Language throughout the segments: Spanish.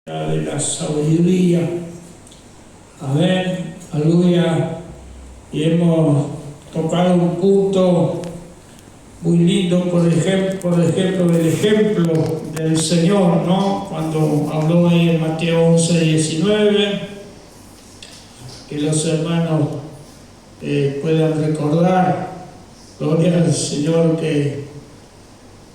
de la sabiduría. Amén, aleluya. Y hemos tocado un punto muy lindo, por ejemplo, el ejemplo del Señor, ¿no? Cuando habló ahí en Mateo 11:19, que los hermanos puedan recordar, gloria al Señor, que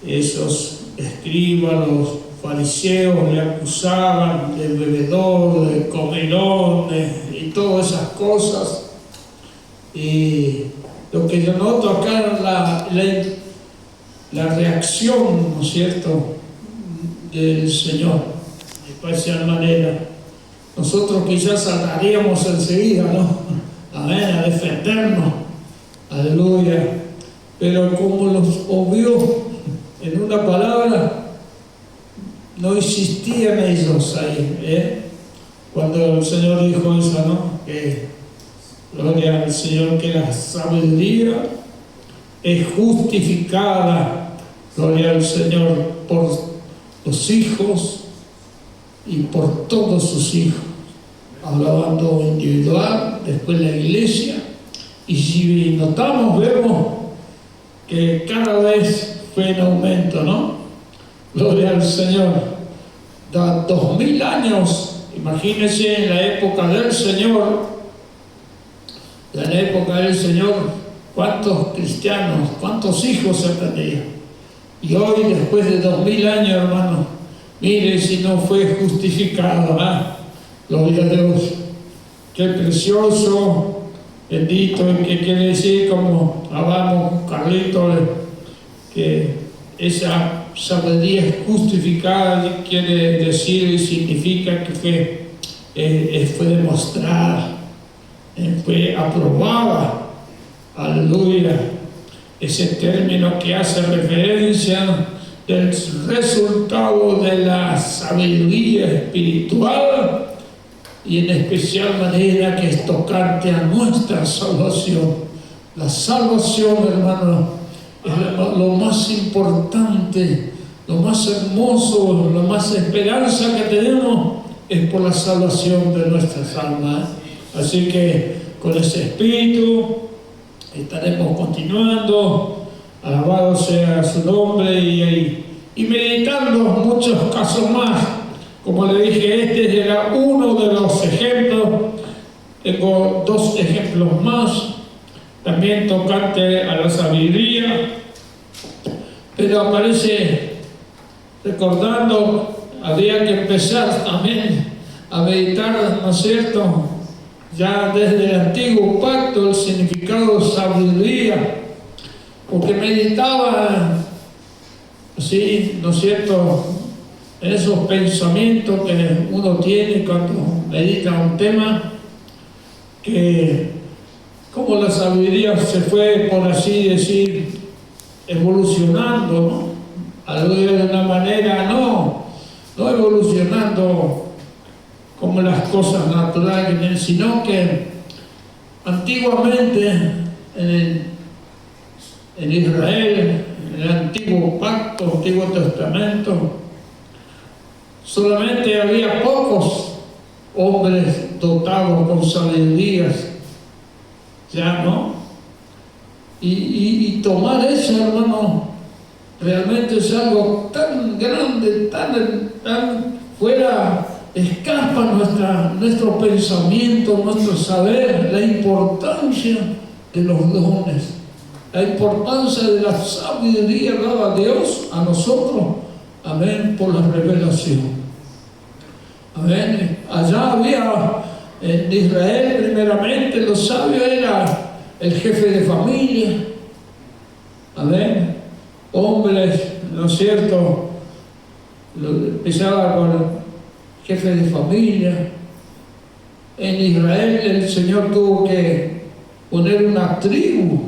esos escribas, los fariseos le acusaban de bebedor, de comelón, y todas esas cosas. Y lo que yo noto acá es la reacción, ¿no es cierto?, del Señor. De cualquier manera, nosotros quizás saltaríamos enseguida, ¿no? Amén, a defendernos, aleluya. Pero como los obvió en una palabra, no existían ellos ahí, cuando el Señor dijo eso, ¿no? Que gloria al Señor, que la sabiduría es justificada, gloria al Señor, por los hijos y por todos sus hijos. Hablando individual, después la iglesia, y si notamos, vemos que cada vez fue en aumento, ¿no? Gloria al Señor. Da 2000 años, imagínense, en la época del Señor, cuántos cristianos, cuántos hijos se tenían. Y hoy, después de 2000 años, hermano, mire si no fue justificado, ¿ah? Gloria a Dios. Qué precioso, bendito, y que quiere decir, como hablamos, Carlito, que esa sabiduría es justificada, quiere decir y significa que fue demostrada, fue aprobada. Aleluya. Ese término que hace referencia del resultado de la sabiduría espiritual, y en especial manera que es tocante a nuestra salvación. La salvación, hermano, es lo más importante, lo más hermoso, la más esperanza que tenemos es por la salvación de nuestras almas. Así que con ese espíritu estaremos continuando, alabado sea su nombre, y meditando muchos casos más. Como le dije, este era uno de los ejemplos. Tengo 2 ejemplos más, también tocante a la sabiduría, pero aparece recordando, había que empezar también a meditar, ¿no es cierto?, ya desde el antiguo pacto, el significado de sabiduría, porque meditaba, sí, ¿no es cierto?, en esos pensamientos que uno tiene cuando medita un tema, que como la sabiduría se fue, por así decir, evolucionando, ¿no? Aleluya, de una manera, no evolucionando como las cosas naturales, sino que antiguamente en Israel, en el antiguo pacto, antiguo testamento, solamente había pocos hombres dotados con sabidurías, ya, ¿no? Y tomar eso, hermano, realmente es algo tan grande, tan fuera, escapa nuestro pensamiento, nuestro saber, la importancia de los dones, la importancia de la sabiduría dada a Dios, a nosotros, amén, por la revelación. Amén. Allá había, en Israel primeramente, los sabios era el jefe de familia, amén, hombres, ¿no es cierto?, empezaba con el jefe de familia. En Israel el Señor tuvo que poner una tribu,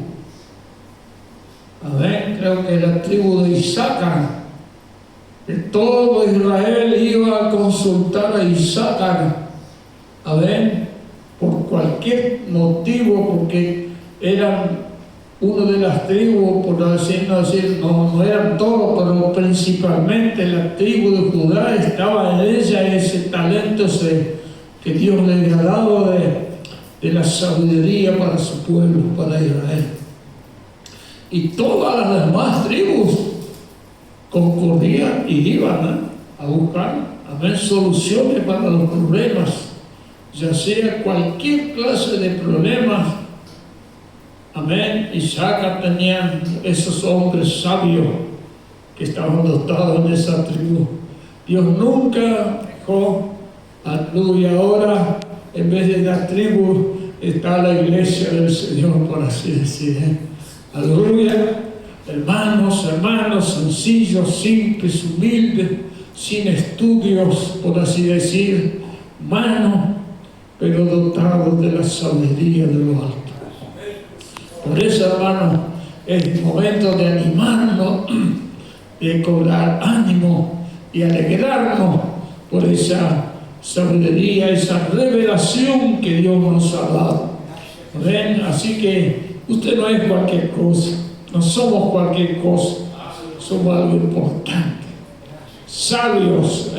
amén, creo que la tribu de Isaacar. De todo Israel iba a consultar a Isaacar, amén, por cualquier motivo, porque eran una de las tribus, por decir, no eran todos, pero principalmente la tribu de Judá estaba en ella ese talentos que Dios le ha dado de la sabiduría para su pueblo, para Israel. Y todas las demás tribus concurrían y iban a buscar, soluciones para los problemas, ya sea cualquier clase de problemas. Isaac tenían esos hombres sabios que estaban dotados en esa tribu. Dios nunca dejó, aleluya. Ahora, en vez de la tribu, está la iglesia del Señor, por así decir. Aleluya. Hermanos, sencillos, simples, humildes, sin estudios, por así decir, humanos, pero dotados de la sabiduría de lo alto. Por eso, hermanos, es momento de animarnos, de cobrar ánimo y alegrarnos por esa sabiduría, esa revelación que Dios nos ha dado. ¿Ven? Así que usted no es cualquier cosa, no somos cualquier cosa, somos algo importante. Sabios,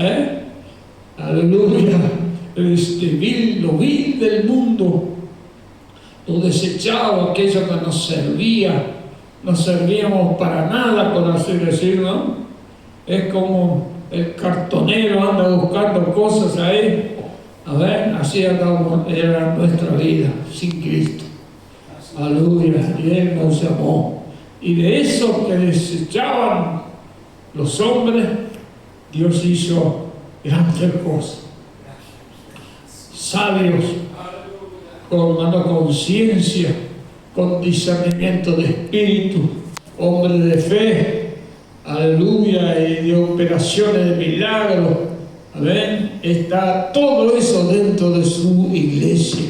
aleluya, lo vil del mundo, lo desechado, aquello que nos servía, no servíamos para nada, por así decirlo. Es como el cartonero anda buscando cosas ahí. Así era nuestra vida sin Cristo. Aleluya, y Él nos llamó. Y de eso que desechaban los hombres, Dios hizo grandes cosas. Sabios, con conciencia, con discernimiento de espíritu, hombres de fe, aleluya, y de operaciones de milagros. Está todo eso dentro de su iglesia.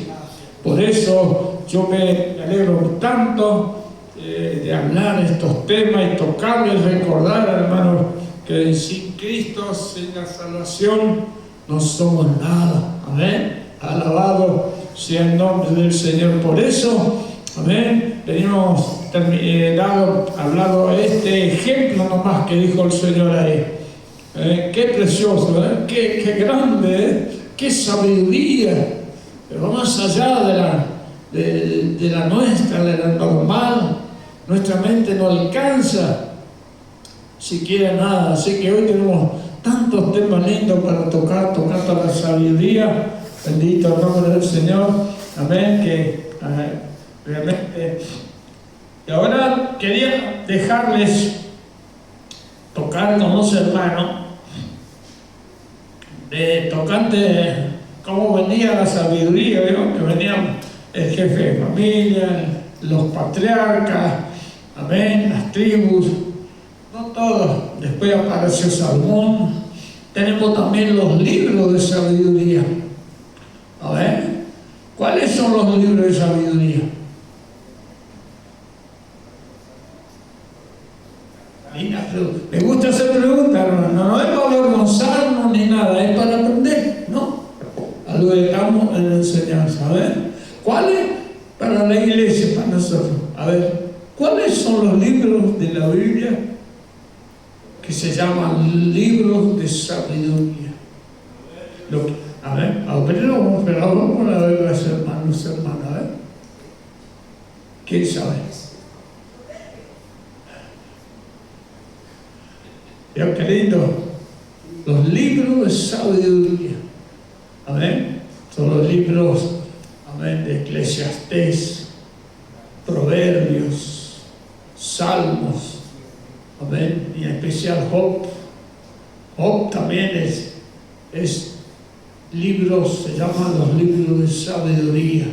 Por eso yo me alegro tanto de hablar estos temas y tocarles, recordar, hermanos, que sin Cristo, sin la salvación, no somos nada. Alabado sea el nombre del Señor. Por eso, venimos hablado este ejemplo nomás que dijo el Señor ahí. Qué precioso, qué grande, qué sabiduría, pero más allá de la nuestra, de la normal. Nuestra mente no alcanza siquiera nada. Así que hoy tenemos tantos temas lindos para tocar toda la sabiduría. Bendito el nombre del Señor. Que realmente. Y ahora quería dejarles tocar con los hermanos tocante cómo venía la sabiduría, que venían el jefe de familia, los patriarcas, las tribus, no todos. Después apareció Salomón. Tenemos también los libros de sabiduría. ¿Cuáles son los libros de sabiduría? Me gusta hacer preguntas, no es para avergonzarnos ni nada, es para aprender, ¿no? Algo que estamos en la enseñanza. ¿Cuáles? Para la iglesia, para nosotros. ¿Cuáles son los libros de la Biblia que se llaman libros de sabiduría? Pero vamos a ver las hermanos, ¿quién sabe? Qué lindo. Los libros de sabiduría. Son los libros, de Eclesiastés, Proverbios, Salmos, y en especial Job. Job también es libros, se llaman los libros de sabiduría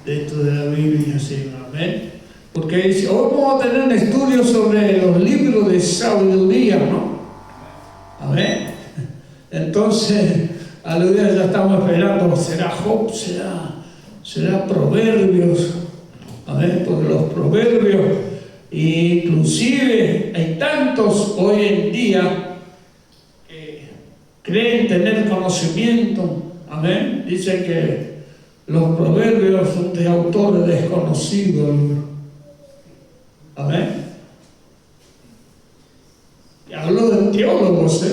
dentro de la Biblia, ¿sí? Porque dice, hoy vamos a tener un estudio sobre los libros de sabiduría, ¿no? Entonces, aleluya, ya estamos esperando, ¿será Job? ¿Será Proverbios? Porque los Proverbios, inclusive hay tantos hoy en día que creen tener conocimiento. Dicen que los Proverbios son de autores desconocidos. Y hablo de teólogos,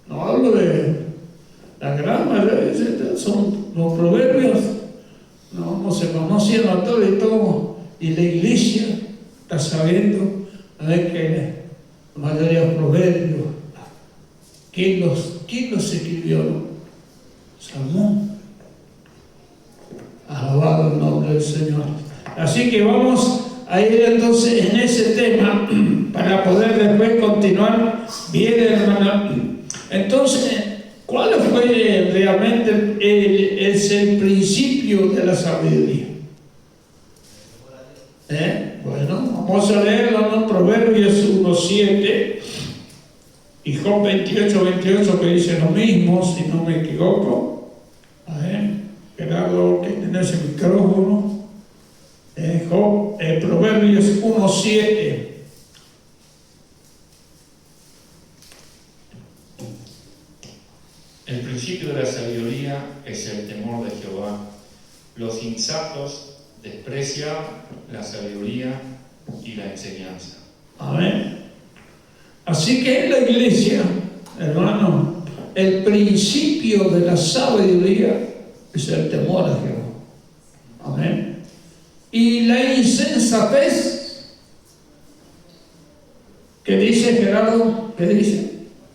no hablo de La gran mayoría son los proverbios, no se conocen a todo y todo, y la iglesia está sabiendo a ver que la mayoría de los proverbios, ¿quién los escribió? Salmón. Alabado el nombre del Señor. Así que vamos a ir entonces en ese tema para poder después continuar bien, hermana. Entonces, ¿cuál fue realmente el principio de la sabiduría? Bueno, vamos a leerlo en Proverbios 1:7 y Job 28:28, que dice lo mismo, si no me equivoco. A ver, Gerardo, que tiene ese micrófono. Job, Proverbios 1:7. El principio de la sabiduría es el temor de Jehová. Los insensatos desprecian la sabiduría y la enseñanza. Amén. Así que en la iglesia, hermano, el principio de la sabiduría es el temor a Jehová. Amén. Y la insensatez, ¿qué dice Gerardo? ¿Qué dice?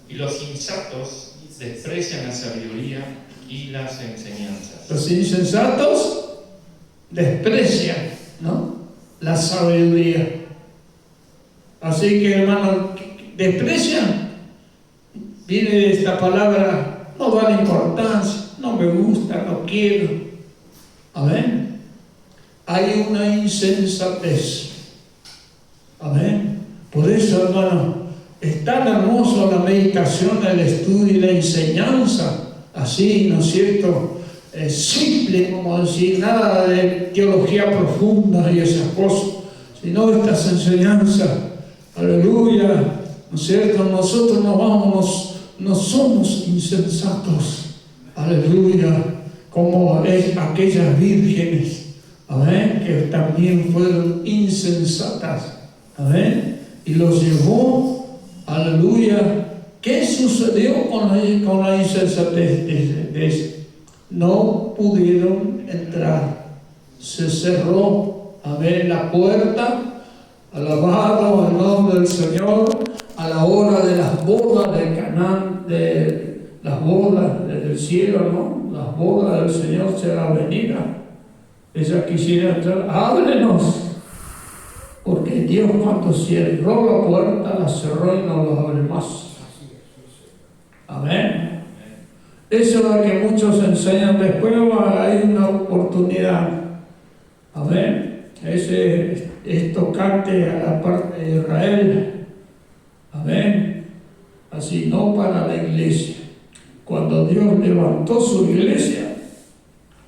Y los insensatos desprecian la sabiduría y las enseñanzas. Los insensatos desprecian, ¿no?, la sabiduría. Así que, hermano, desprecian, viene de esta palabra, no dan importancia, no me gusta, no quiero. Amén. Hay una insensatez. Amén. Por eso, hermano, es tan hermoso la meditación, el estudio y la enseñanza, así, ¿no es cierto? Simple, como decir, nada de teología profunda y esas cosas, sino estas enseñanzas. Aleluya, ¿no es cierto? Nosotros no somos insensatos. Aleluya, como es aquellas vírgenes, amén, que también fueron insensatas, amén, y los llevó. Aleluya. ¿Qué sucedió con la insensatez? No pudieron entrar. Se cerró, amén, la puerta. Alabado el nombre del Señor. A la hora de las bodas de Canaán, de las bodas del cielo, ¿no? Las bodas del Señor será venida. Ella quisiera entrar. Ábrenos. Porque Dios, cuando cerró la puerta, la cerró y no la abre más. Amén. Eso es lo que muchos enseñan. Después hay una oportunidad. Amén. Ese es tocante a la parte de Israel. Amén. Así no para la iglesia. Cuando Dios levantó su iglesia,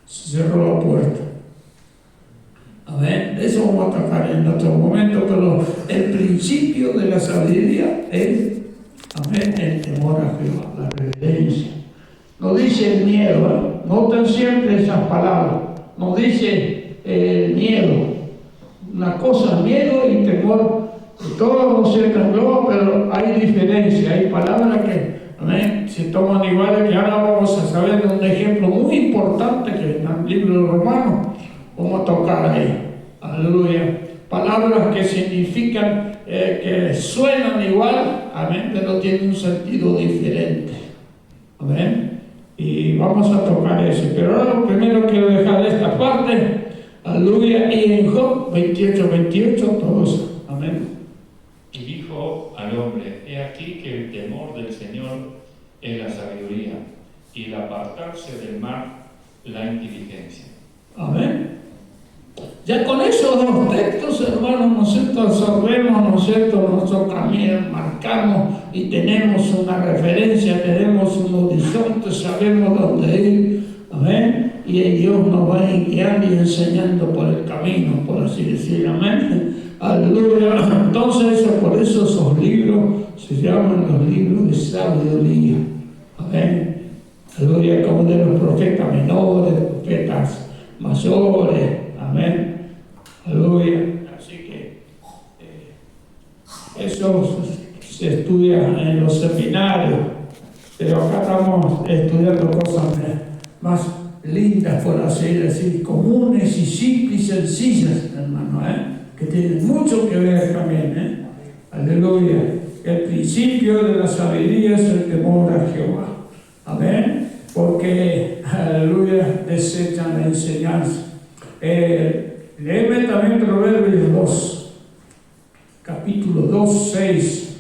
se cerró la puerta. Amén. De eso vamos a tocar en otro momento, pero el principio de la sabiduría es, amén, el temor a Jehová, la reverencia. No dice el miedo, noten siempre esas palabras. No dice miedo. Una cosa es miedo y temor. Todos se engloba, pero hay diferencia. Hay palabras que, amén, se toman iguales, que ahora vamos a saber un ejemplo muy importante que en el libro de Romanos vamos a tocar ahí. Aleluya. Palabras que significan, que suenan igual, amén, pero tienen un sentido diferente. Amén. Y vamos a tocar eso. Pero ahora primero quiero dejar esta parte. Aleluya. Y en Job 28:28, todo eso. Amén. Y dijo al hombre: he aquí que el temor del Señor es la sabiduría, y el apartarse del mal la inteligencia. Amén. Ya con esos dos textos, hermanos, nosotros absorbemos, ¿no es cierto?, nuestro camino, marcamos y tenemos una referencia, tenemos un horizonte, sabemos dónde ir. Amén. Y Dios nos va guiando y enseñando por el camino, por así decir. Amén. Aleluya. Entonces, por eso esos libros se llaman los libros de sabiduría. Amén. Aleluya, como de los profetas menores, profetas mayores. Amén. Aleluya. Así que eso se estudia en los seminarios. Pero acá estamos estudiando cosas más lindas, por así decir, comunes y simples y sencillas, hermano, que tienen mucho que ver también. Aleluya. El principio de la sabiduría es el temor a Jehová. Amén. Porque, aleluya, desechan la enseñanza. Léeme también Proverbios 2, capítulo 2, 6.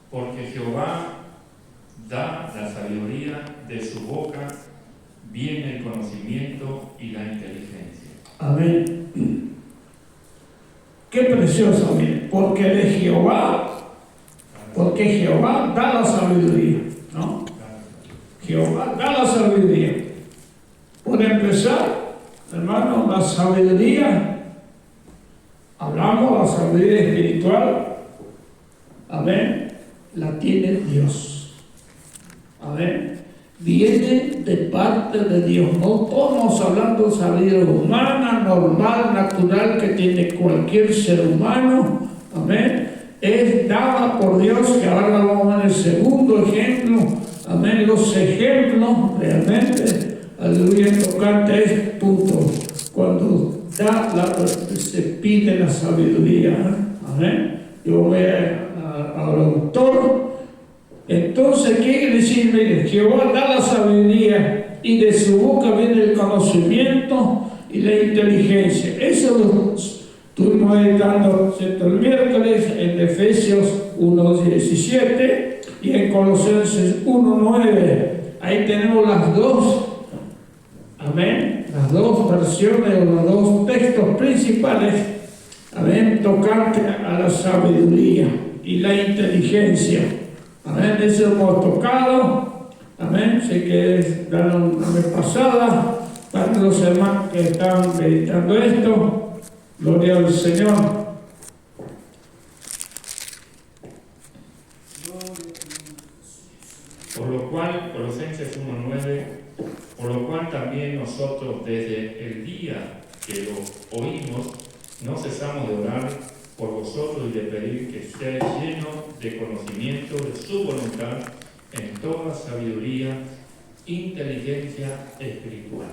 Porque Jehová da la sabiduría, de su boca viene el conocimiento y la inteligencia. Amén. Qué precioso, mire, porque Jehová da la sabiduría, ¿no? Jehová da la sabiduría. Por empezar, hermano, la sabiduría, hablamos de la sabiduría espiritual, amén, la tiene Dios, amén, viene de parte de Dios. No estamos hablando de sabiduría humana, normal, natural, que tiene cualquier ser humano, amén, es dada por Dios, que ahora vamos a ver el segundo ejemplo, amén, los ejemplos realmente, aleluya, tocante este punto, cuando se pide la sabiduría, amén. Yo voy al autor. Entonces, ¿qué quiere decir? Mire, Jehová da la sabiduría y de su boca viene el conocimiento y la inteligencia. Eso lo estuvimos meditando el miércoles en Efesios 1:17 y en Colosenses 1:9. Ahí tenemos las dos, amén, las dos versiones o los dos textos principales, amén, tocante a la sabiduría y la inteligencia. Amén, eso hemos tocado, amén, sé que es la vez pasada, para los hermanos que están meditando esto, gloria al Señor. Por lo cual, Colosenses 1:9, por lo cual también nosotros desde el día que lo oímos, no cesamos de orar por vosotros y de pedir que seáis llenos de conocimiento de su voluntad en toda sabiduría, inteligencia espiritual.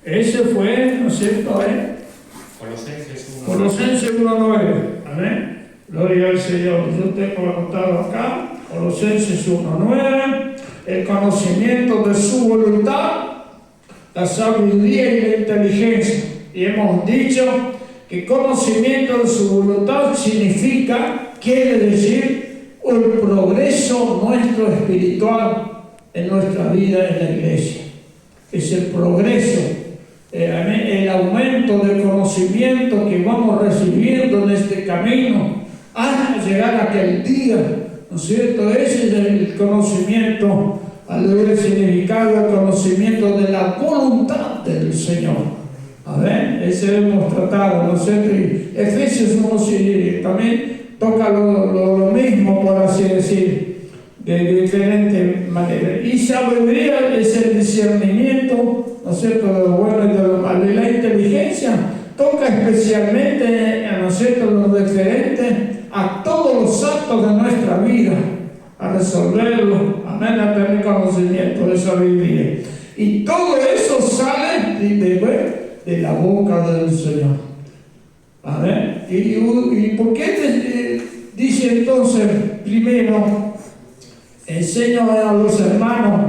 Ese fue, ¿no es cierto? Colosenses 1:9. Amén. Gloria al Señor. Yo tengo anotado acá, Colosenses 1:9, el conocimiento de su voluntad, la sabiduría y la inteligencia. Y hemos dicho que conocimiento de su voluntad quiere decir el progreso nuestro espiritual en nuestra vida en la iglesia. Es el progreso, el aumento del conocimiento que vamos recibiendo en este camino hasta llegar a aquel día, ¿no es cierto? Ese es el conocimiento, el significado, el conocimiento de la voluntad del Señor. A ver, ese hemos tratado, ¿no es cierto? Y Efesios 1 también toca lo mismo, por así decir, de diferente manera. Y sabiduría es el discernimiento, ¿no es cierto?, de lo bueno y de lo malo. Y la inteligencia toca especialmente, ¿no es cierto?, lo referente a todos los actos de nuestra vida, a resolverlo, amén, a tener conocimiento de sabiduría. Y todo eso sale de la boca del Señor. A ver, ¿y por qué dice entonces primero, enseño a los hermanos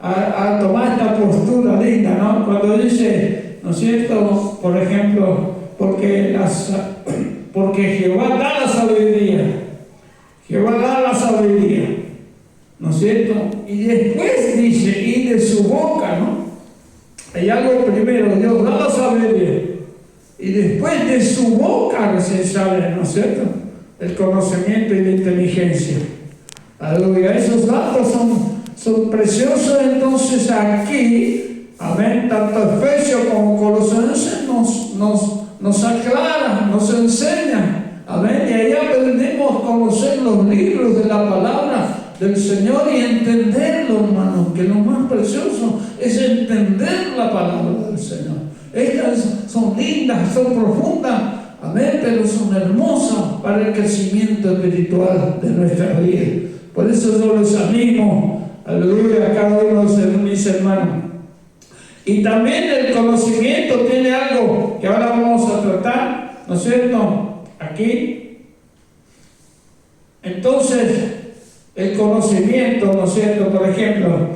a tomar esta postura linda, ¿no? Cuando dice, ¿no es cierto?, por ejemplo, porque Jehová da la sabiduría, ¿no es cierto? Y después dice, y de su boca, ¿no? Hay algo primero, Dios da la sabiduría, y después de su boca se sabe, ¿no es cierto?, el conocimiento y la inteligencia. Aleluya, esos datos son preciosos. Entonces aquí, amén, tanto Efesios como Colosenses nos aclaran, nos enseñan, amén, y ahí aprendemos a conocer los libros de la palabra del Señor y entenderlo, hermano, que lo más precioso es entender la palabra del Señor. Estas son lindas, son profundas, amén, pero son hermosas para el crecimiento espiritual de nuestra vida. Por eso yo les animo, aleluya, a cada uno de mis hermanos. Y también el conocimiento tiene algo que ahora vamos a tratar, ¿no es cierto? Aquí. Entonces, el conocimiento, ¿no es cierto? Por ejemplo,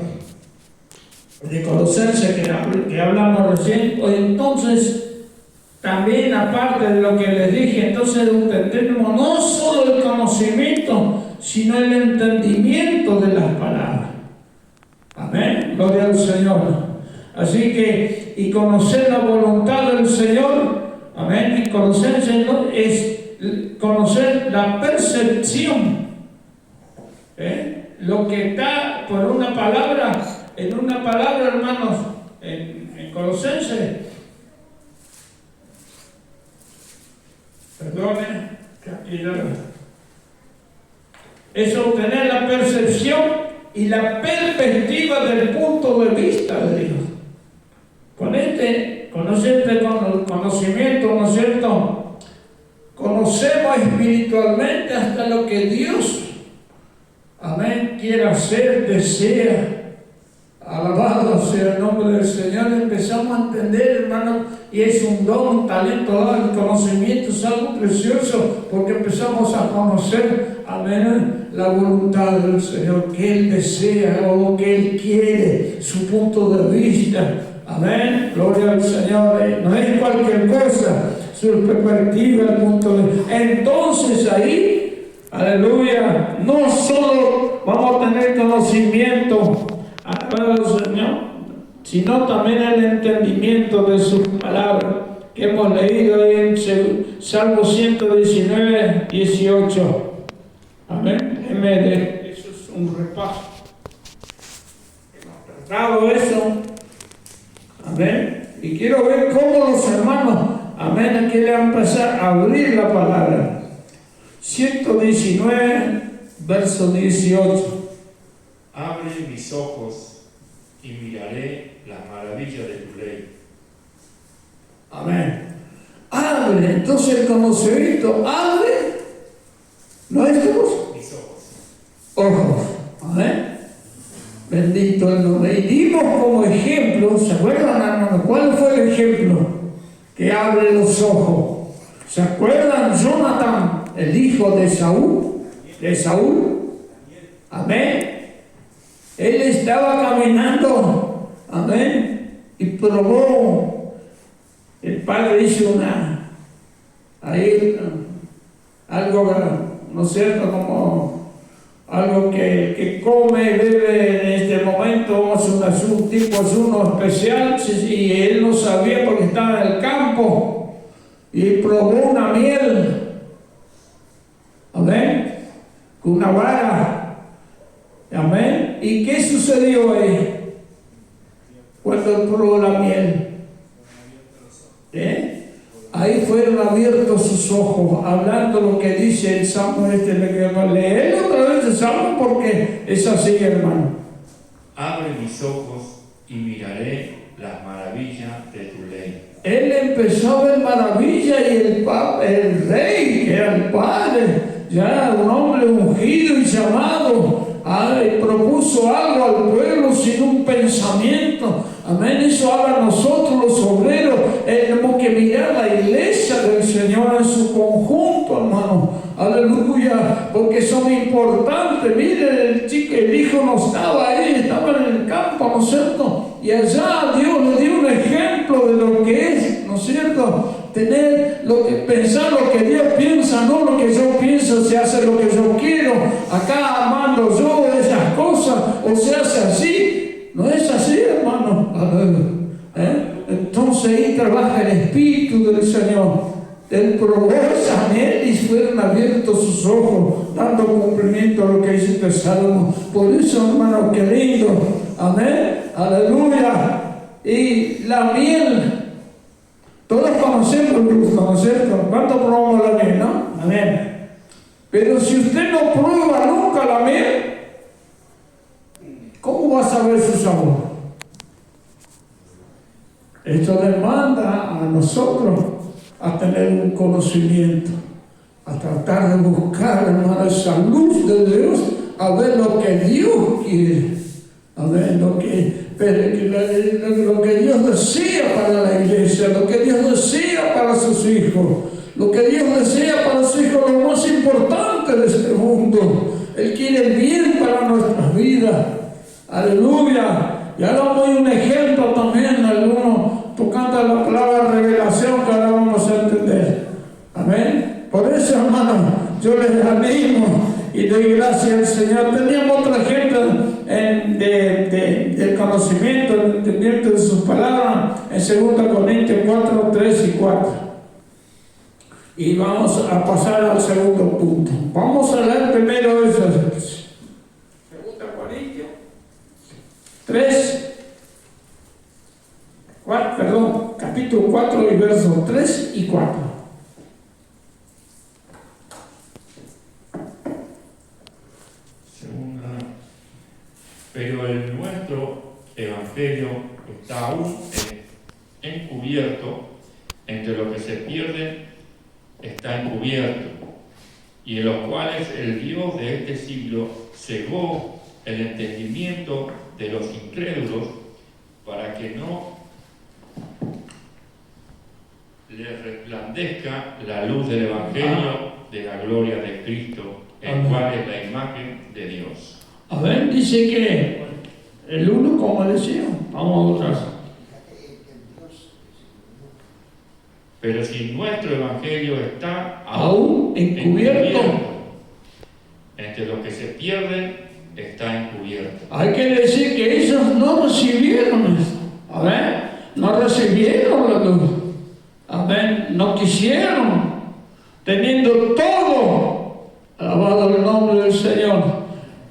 de Colosenses que hablamos recién, pues entonces, también aparte de lo que les dije, entonces tenemos no solo el conocimiento, sino el entendimiento de las palabras. Amén, gloria al Señor. Así que, y conocer la voluntad del Señor, amén, y Colosenses es conocer la percepción, lo que está por una palabra, en una palabra, hermanos, en Colosenses, perdone, que aquí ya, es obtener la percepción y la perspectiva del punto de vista de Dios. Con este conocimiento, ¿no es cierto?, conocemos espiritualmente hasta lo que Dios, amén, quiere hacer, desea. Alabado sea el nombre del Señor. Empezamos a entender, hermano, y es un don, un talento, el conocimiento es algo precioso, porque empezamos a conocer, amén, la voluntad del Señor, que Él desea o que Él quiere, su punto de vista. Amén, gloria al Señor. No es cualquier cosa, su perspectiva, el punto de vista. Entonces ahí, aleluya, no solo vamos a tener conocimiento, alabado Señor, sino también el entendimiento de sus palabras que hemos leído ahí en Salmo 119, 18. Amén. Eso es un repaso. Hemos tratado eso. Amén. Y quiero ver cómo los hermanos, amén, aquí le van a empezar a abrir la palabra. 119, verso 18. Abre mis ojos y miraré las maravillas de tu ley. Amén. Abre, entonces el conocimiento abre nuestros mis ojos. Ojos. Amén. Bendito el nombre. Y dimos como ejemplo, ¿se acuerdan, hermano? ¿Cuál fue el ejemplo que abre los ojos? ¿Se acuerdan? Jonathan, el hijo de Saúl. Amén. Él estaba caminando, amén, y probó. El padre hizo algo, ¿no es cierto?, como algo que come, bebe en este momento, un tipo ayuno especial, y él no sabía porque estaba en el campo, y probó una miel, amén, con una vara, amén. ¿Y qué sucedió ahí cuando él probó la miel? Ahí fueron abiertos sus ojos, hablando lo que dice el Salmo que vamos a leer otra vez el Salmo, porque es así, hermano. Abre mis ojos y miraré las maravillas de tu ley. Él empezó a ver maravillas, y el rey, que era el padre, ya un hombre ungido y llamado, propuso algo al pueblo sin un pensamiento. Amén. Eso habla a nosotros los obreros. Tenemos que mirar la iglesia del Señor en su conjunto, hermano. Aleluya, porque son importantes. Miren, el hijo no estaba ahí, estaba en el campo, ¿no es cierto? Y allá Dios le dio un ejemplo de lo que es, ¿no es cierto?, pensar lo que Dios piensa, no lo que yo pienso. Se hace lo que yo quiero, acá amando yo esas cosas, o se hace así. No es así, hermano. Entonces ahí trabaja el Espíritu del Señor. Él probó esa miel y fueron abiertos sus ojos, dando cumplimiento a lo que dice el Salmo. Por eso, hermano, qué lindo. Amén. Aleluya. Y la miel, todos conocemos el gusto, ¿no es cierto? ¿Cuánto probamos la miel, no? Amén. Pero si usted no prueba nunca la miel, ¿cómo va a saber su sabor? Esto demanda a nosotros, a tener un conocimiento, a tratar de buscar, hermano, esa luz de Dios, a ver lo que Dios quiere, a ver lo que Dios desea para la iglesia, lo que Dios desea para sus hijos, lo que Dios desea para sus hijos, lo más importante de este mundo. Él quiere el bien para nuestras vidas. Aleluya. Y ahora vamos a un ejemplo también, algunos tocando la palabra revelación que ahora vamos a entender. Amén. Por eso, hermano, yo les animo y doy gracias al Señor. Teníamos otro ejemplo del conocimiento, del entendimiento de sus palabras en 2 Corintios 4, 3 y 4. Y vamos a pasar al segundo punto. Vamos a leer primero eso. 2 Corintios 3, capítulo 4 y versos 3 y 4. Pero el nuestro evangelio está aún encubierto, entre los que se pierden está encubierto, y en los cuales el Dios de este siglo cegó el entendimiento de los incrédulos para que no les resplandezca la luz del evangelio de la gloria de Cristo, el cual es la imagen de Dios. A ver, dice que el uno, como decía, vamos a votar. Pero si nuestro evangelio está aún encubierto, entre los que se pierden está encubierto. Hay que decir que ellos no recibieron esto. A ver, no recibieron la luz. A ver, no quisieron, teniendo todo, alabado el nombre del Señor.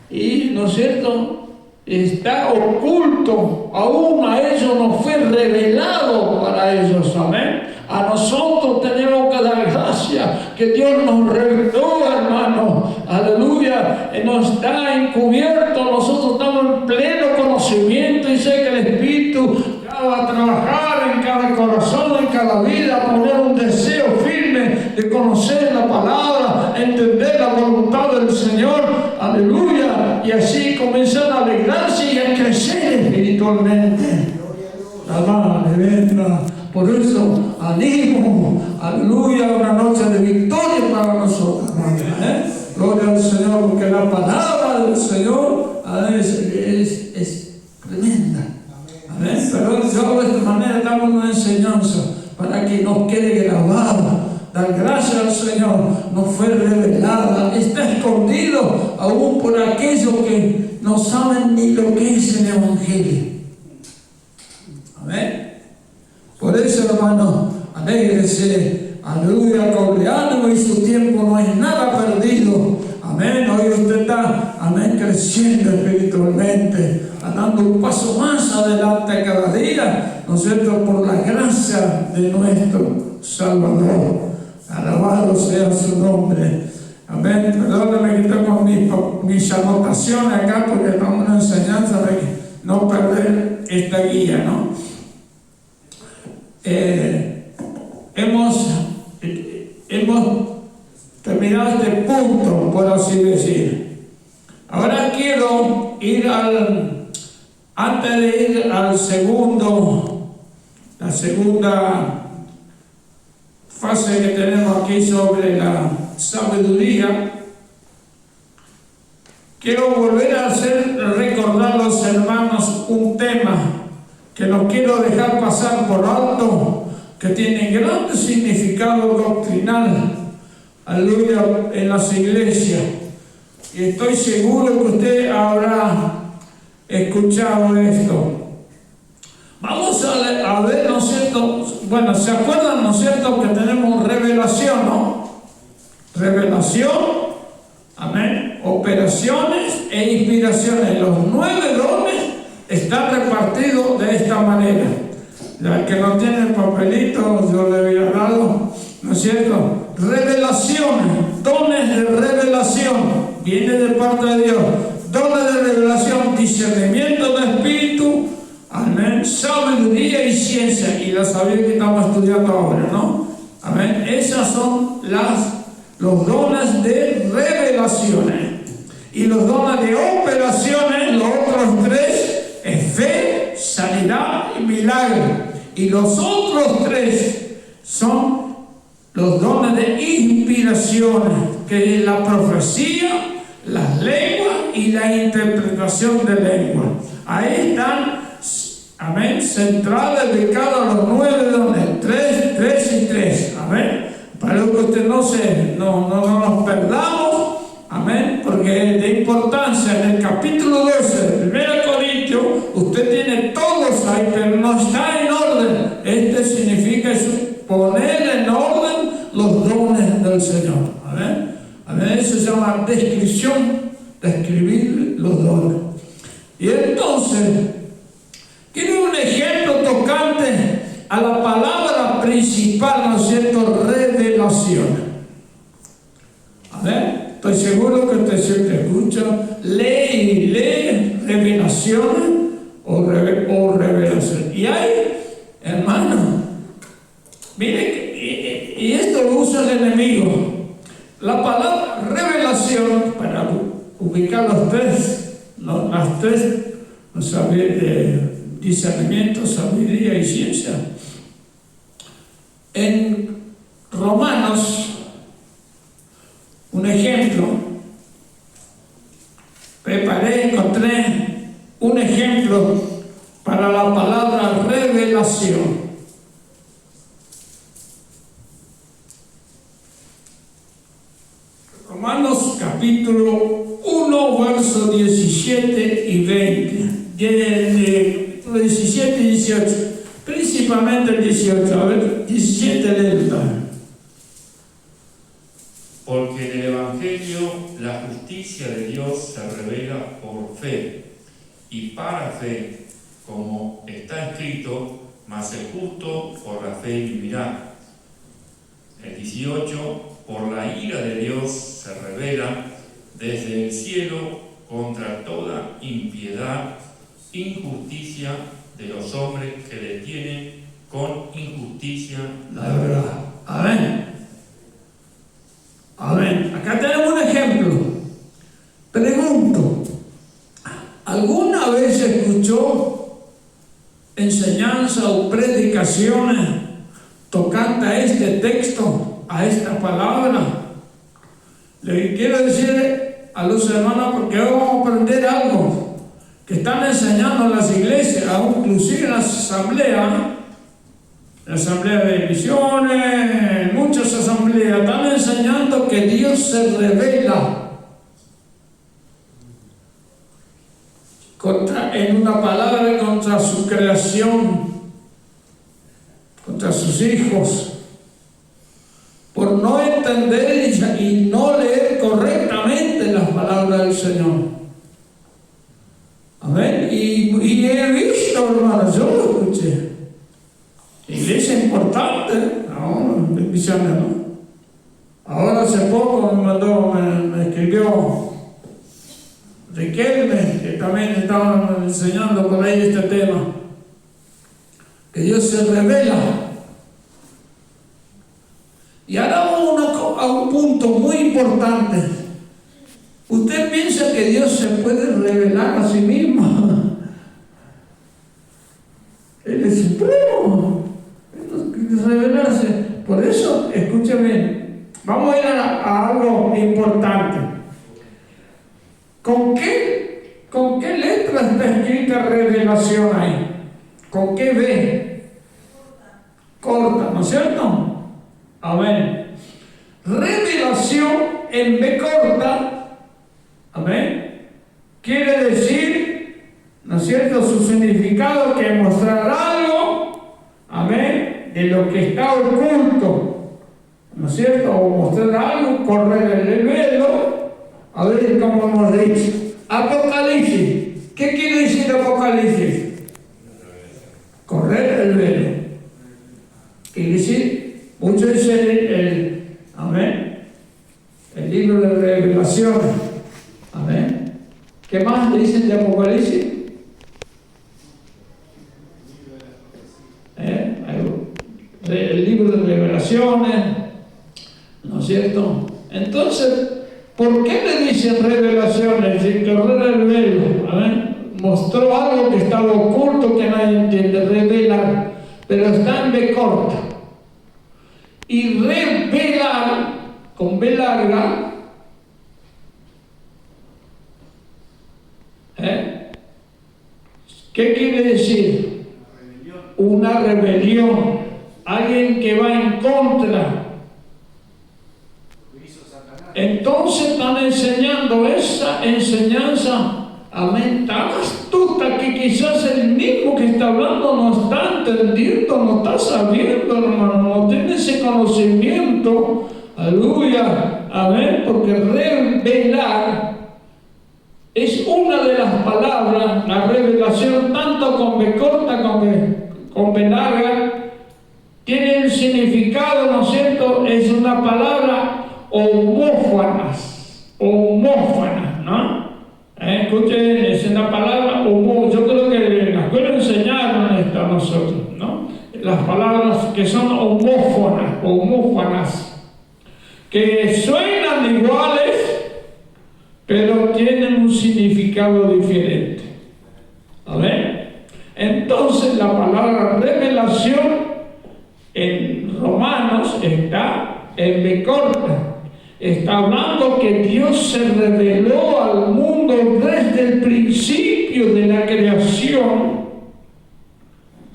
Y, ¿no es cierto?, está oculto, aún a ellos no fue revelado para ellos, amén. A nosotros tenemos que dar gracias que Dios nos reveló, hermano, aleluya, no está encubierto, nosotros estamos en pleno conocimiento y sé que el Espíritu va a trabajar en cada corazón, en cada vida, a poner un deseo firme de conocer la palabra, entender la voluntad del Señor, aleluya, y así comenzar a alegrarse y a crecer espiritualmente. Venga. Por eso animo, aleluya, una noche de victoria para nosotros, Gloria al Señor, porque la palabra del Señor es tremenda. Amén. Pero yo de esta manera damos una enseñanza para que nos quede grabado. Dar gracias al Señor, no fue revelada, está escondido aún por aquellos que no saben ni lo que es el Evangelio. Amén. Por eso, hermano, alégrese, aleluya, con ánimo, y su tiempo no es nada perdido. Amén. Hoy usted está, amén, creciendo espiritualmente, dando un paso más adelante cada día, ¿no es cierto?, por la gracia de nuestro Salvador. Alabado sea su nombre. Amén. Perdóname que tengo mis anotaciones acá porque estamos en una enseñanza de no perder esta guía, ¿no? Hemos terminado este punto, por así decir. Ahora quiero ir antes de ir al la segunda fase que tenemos aquí sobre la sabiduría, quiero volver a recordar a los hermanos un tema que no quiero dejar pasar por alto, que tiene gran significado doctrinal, aleluya, en las iglesias. Y estoy seguro que usted habrá escuchado esto. Vamos a ver, ¿no es cierto? Bueno, ¿se acuerdan, no es cierto?, que tenemos revelación, ¿no? Revelación, amén, operaciones e inspiraciones. Los 9 dones están repartidos de esta manera. El que no tiene el papelito, yo le había dado, ¿no es cierto? Revelaciones, dones de revelación, viene de parte de Dios. Dones de revelación, discernimiento de espíritu, amén, sabiduría y ciencia, y la sabiduría que estamos estudiando ahora, ¿no? Amén. Esas son los dones de revelaciones. Y los dones de operaciones, los otros tres, es fe, sanidad y milagro. Y los otros tres son los dones de inspiración, que es la profecía, las lenguas y la interpretación de lenguas. Ahí están, amén, centrales de cada los 9 dones, 3, 3 y 3, amén. Para que usted no nos perdamos, amén, porque es de importancia. En el capítulo 12 de 1 Corintios, usted tiene todos ahí, pero no está en orden. Este significa poner en orden los dones del Señor, amén. Amén. Eso se llama descripción, describir los dones. Y entonces, quiero un ejemplo tocante a la palabra principal, ¿no es cierto? Revelación. Amén. Estoy seguro que usted siempre escucha, lee revelaciones o revelación. Y hay, hermano, mire, y esto lo usa el enemigo. La palabra revelación, para ubicar las tres, discernimiento, sabiduría y ciencia. En Romanos, un ejemplo, encontré un ejemplo para la palabra revelación. Romanos capítulo 1, versos 17 y 20. 17 y 18. Principalmente el 18. A ver, 17 del Porque en el Evangelio la justicia de Dios se revela por fe y para fe, como está escrito, mas el justo por la fe vivirá. El 18, por la ira de Dios se revela desde el cielo contra toda impiedad, injusticia de los hombres que detienen con injusticia la verdad. Amén. Amén. Acá tenemos un ejemplo. Pregunto, ¿alguna vez escuchó enseñanza o predicaciones tocante a este texto, a esta palabra? Le quiero decir a los hermanos, porque hoy vamos a aprender algo que están enseñando en las iglesias, aún inclusive en las asambleas, la asamblea de misiones, muchas asambleas, están enseñando que Dios se revela en una palabra contra su creación, contra sus hijos, por no entender y no leer correctamente las palabras del Señor. Amén. Y he visto, hermanos, yo lo escuché. Iglesia importante, no, bendiciones, ¿no? Ahora hace poco me escribió Riquelme, que también estaban enseñando por ahí este tema, que Dios se revela. Y ahora vamos a un punto muy importante. ¿Usted piensa que Dios se puede revelar a sí mismo? Él es supremo. Revelarse. Por eso, escúcheme, vamos a ir a algo importante. ¿Con qué letra está escrita revelación ahí? ¿Con qué B? Corta, ¿no es cierto? Amén. Revelación en B corta, amén, quiere decir, ¿no es cierto?, su significado, que mostrar algo, amén, de lo que está oculto, ¿no es cierto?, o mostrar algo, correr el velo. A ver cómo hemos dicho. Apocalipsis. ¿Qué quiere decir Apocalipsis? Correr el velo. Quiere decir, muchos dicen amén, el libro de Revelaciones. Amén. ¿Qué más le dicen de Apocalipsis? El libro de Revelaciones. revelaciones, ¿no es cierto? Entonces, ¿por qué le dicen revelaciones? Si que revelo, mostró algo que estaba oculto que nadie entiende, revelar, pero está en B corta. Y revelar, con B larga, ¿qué quiere decir? Una rebelión, alguien que va en contra. Entonces están enseñando esa enseñanza, amén, tan astuta que quizás el mismo que está hablando no está entendiendo, no está sabiendo, hermano, no tiene ese conocimiento, aleluya, amén, porque revelar es una de las palabras, la revelación, tanto con B corta como con B larga, tiene el significado, ¿no es cierto? Es una palabra homófanas, ¿no? Escuchen, es una palabra homófana. Yo creo que en la escuela enseñaron esto a nosotros, ¿no? Las palabras que son homófanas, que suenan iguales, pero tienen un significado diferente. ¿Amén? Entonces la palabra revelación en Romanos está en B corta. Está hablando que Dios se reveló al mundo desde el principio de la creación.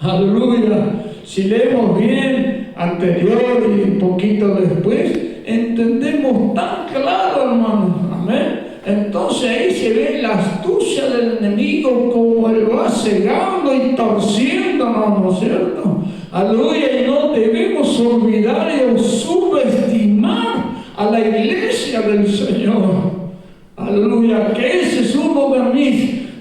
Aleluya. Si leemos bien anterior y un poquito después, entendemos tan claro, hermano. Amén. Entonces ahí se ve la astucia del enemigo, como él va cegando y torciéndonos, ¿no es cierto? Aleluya. Y no debemos olvidar y subestimar a la iglesia del Señor. Aleluya. Que ese es uno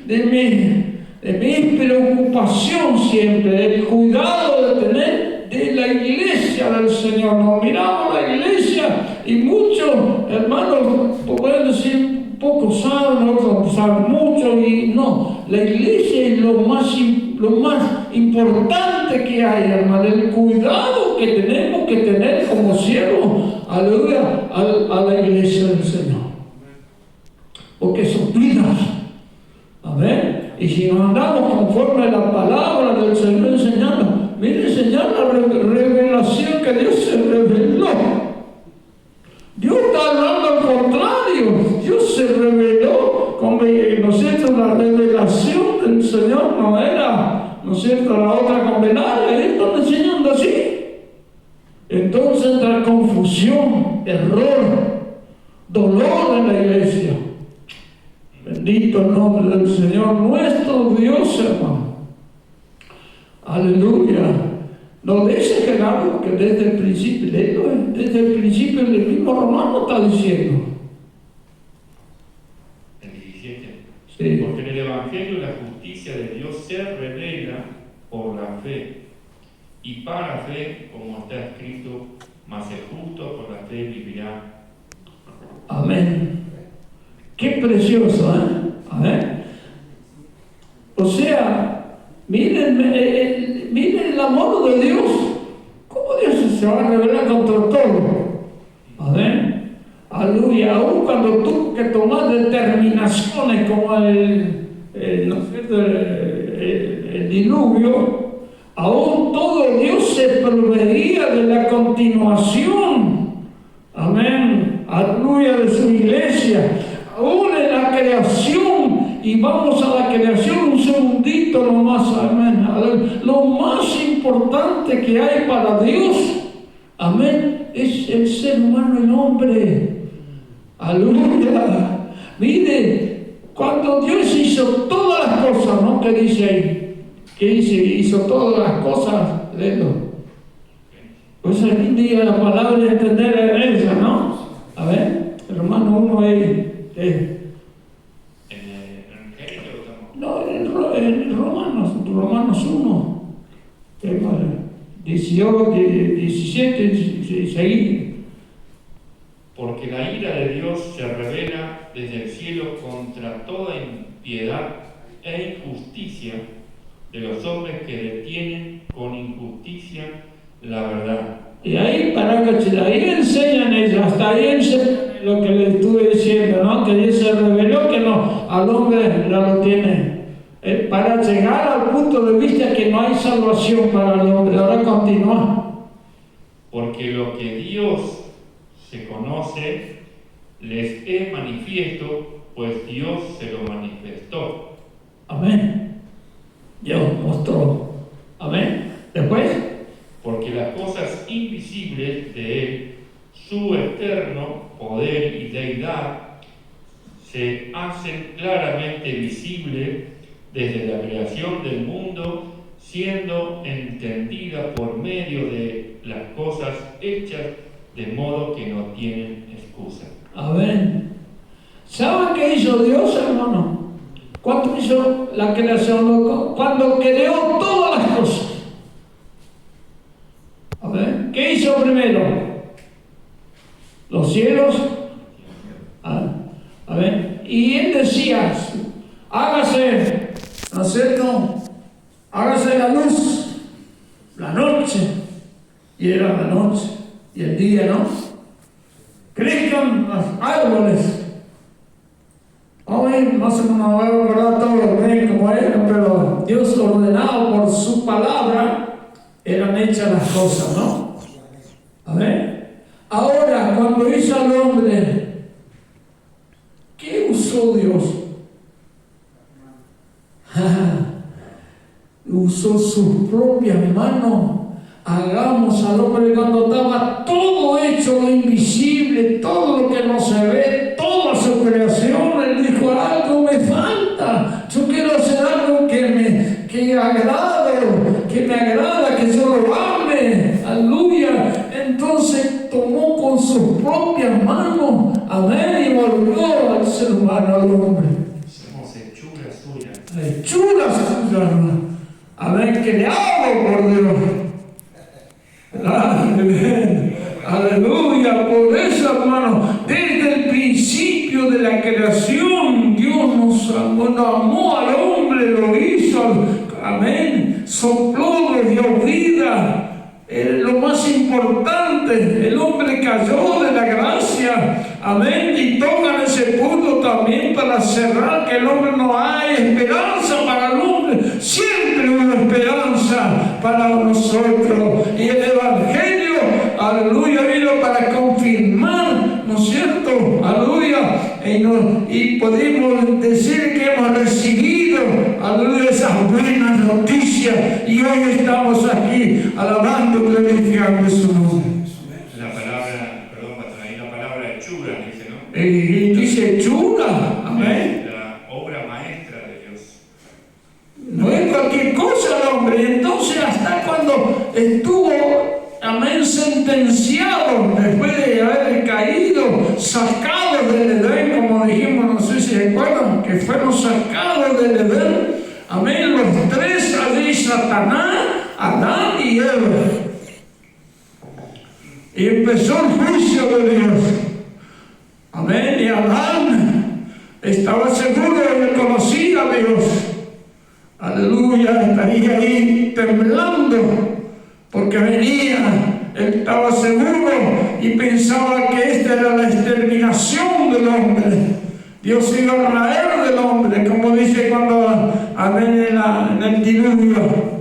de mi preocupación siempre, el cuidado de tener de la iglesia del Señor. Nos miramos la iglesia y muchos hermanos pueden decir poco saben, otros saben mucho, y no, la iglesia es lo más importante que hay, hermano, el cuidado que tenemos que tener como siervos, aleluya, a la iglesia del Señor, porque son vidas, amén. Y si nos andamos conforme a la palabra del Señor enseñando, mire, enseñar la revelación que Dios se reveló. Dios está hablando al contrario. Dios se reveló, ¿no es cierto? La revelación del Señor no era, ¿no es cierto?, la otra condenada. Él está enseñando así. Entonces entra confusión, error, dolor en la iglesia. Bendito el nombre del Señor, nuestro Dios, hermano. Aleluya. No dice que algo que desde el principio, desde el principio el mismo Romano está diciendo. El 17. Sí. Porque en el Evangelio la justicia de Dios se revela por la fe. Y para fe, como está escrito, mas el justo por la fe vivirá. Amén. Qué precioso, ¿eh? Amén. O sea, miren el amor de Dios. ¿Cómo Dios se va a revelar contra todo? Amén. Aleluya. Aún cuando tú que tomas determinaciones como el diluvio, aún todo Dios se proveía de la continuación. Amén. Aleluya, de su iglesia. Aún en la creación, y vamos a la creación un segundito nomás, amén. Lo más importante que hay para Dios, amén, es el ser humano, el hombre. Aleluya. Mire, cuando Dios hizo todas las cosas, ¿no? ¿Qué dice ahí? ¿Qué dice? Hizo todas las cosas, léelo. Pues aquí diga la palabra de entender esa, ¿no? A ver, hermano, uno es. No, en Romanos 1, 18, 17, 16. Porque la ira de Dios se revela desde el cielo contra toda impiedad e injusticia de los hombres que detienen con injusticia la verdad. Y ahí, ahí enseñan ellos, hasta ahí enseñan lo que les estuve diciendo, ¿no? Que Dios se reveló que no, al hombre no lo tiene. Para llegar al punto de vista que no hay salvación para el hombre. Ahora continúa. Porque lo que Dios se conoce les es manifiesto, pues Dios se lo manifestó. Amén. Dios mostró. Amén. Después. Porque las cosas invisibles de Él, su eterno poder y deidad, se hacen claramente visibles desde la creación del mundo, siendo entendida por medio de las cosas hechas, de modo que no tienen excusa. Amén. ¿Saben qué hizo Dios, hermano? ¿Cuánto hizo la creación? Cuando creó todas las cosas. Amén. ¿Qué hizo primero? Los cielos. Amén. Y él decía, hágase, ¿no es cierto? Hágase la luz, la noche. Y era la noche. Y el día, ¿no? Crezcan los árboles. Hoy no se nos va a acordar todo bien como era, pero Dios ordenado por su palabra, eran hechas las cosas, ¿no? Amén. Ahora, cuando hizo al hombre, ¿qué usó Dios? Usó sus propias manos. Hagamos al hombre cuando estaba todo hecho, lo invisible, todo lo que no se ve, toda su creación. Él dijo, algo me falta. Yo quiero hacer algo que me agrada, que yo lo ame. Aleluya. Entonces tomó con sus propias manos, amén, y volvió al ser humano, al hombre. Somos hechuras suyas. Hechuras suyas, amén, creado por Dios. Amén. Aleluya. Por eso, hermano, desde el principio de la creación, Dios nos amó al hombre, lo hizo, amén, sopló, le dio vida. Lo más importante, el hombre cayó de la gracia, amén, y tocan ese punto también para cerrar que el hombre no hay esperanza para el hombre, siempre una esperanza para nosotros, y el evangelio, aleluya, vino para confirmar, ¿no es cierto? Aleluya, y podemos decir que hemos recibido, aleluya, esas buenas noticias, y hoy estamos aquí alabando, glorificando su nombre. La palabra, perdón, patrón, la palabra hechura dice, ¿no? Y dice hechura, amén. La obra maestra de Dios. No es cualquier cosa el hombre. Entonces, hasta cuando estuvo, amén, sentenciado, después de haber caído, sacado del Edén, como dijimos, no sé si recuerdan, que fueron sacados del Edén, amén, los tres allí, Satanás, Adán y Eva. Y empezó el juicio de Dios. Amén. Y Adán estaba seguro de conocer a Dios. Aleluya. Estaría ahí temblando porque venía. Él estaba seguro y pensaba que esta era la exterminación del hombre. Dios iba a raer del hombre, como dice cuando amén, en el diluvio.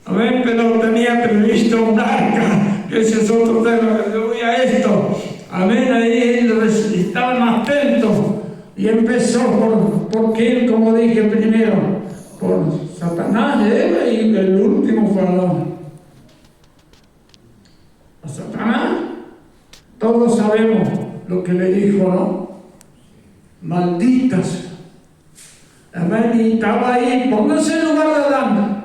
Amén, pero tenía previsto un arca, que ese es otro tema, aleluya, esto. Amén, ahí estaban atentos y empezó porque él, como dije primero, por Satanás, Eva y el último fue Adán. A Satanás, todos sabemos lo que le dijo, ¿no? Malditas. Amén, y estaba ahí, pónganse en lugar de Adán.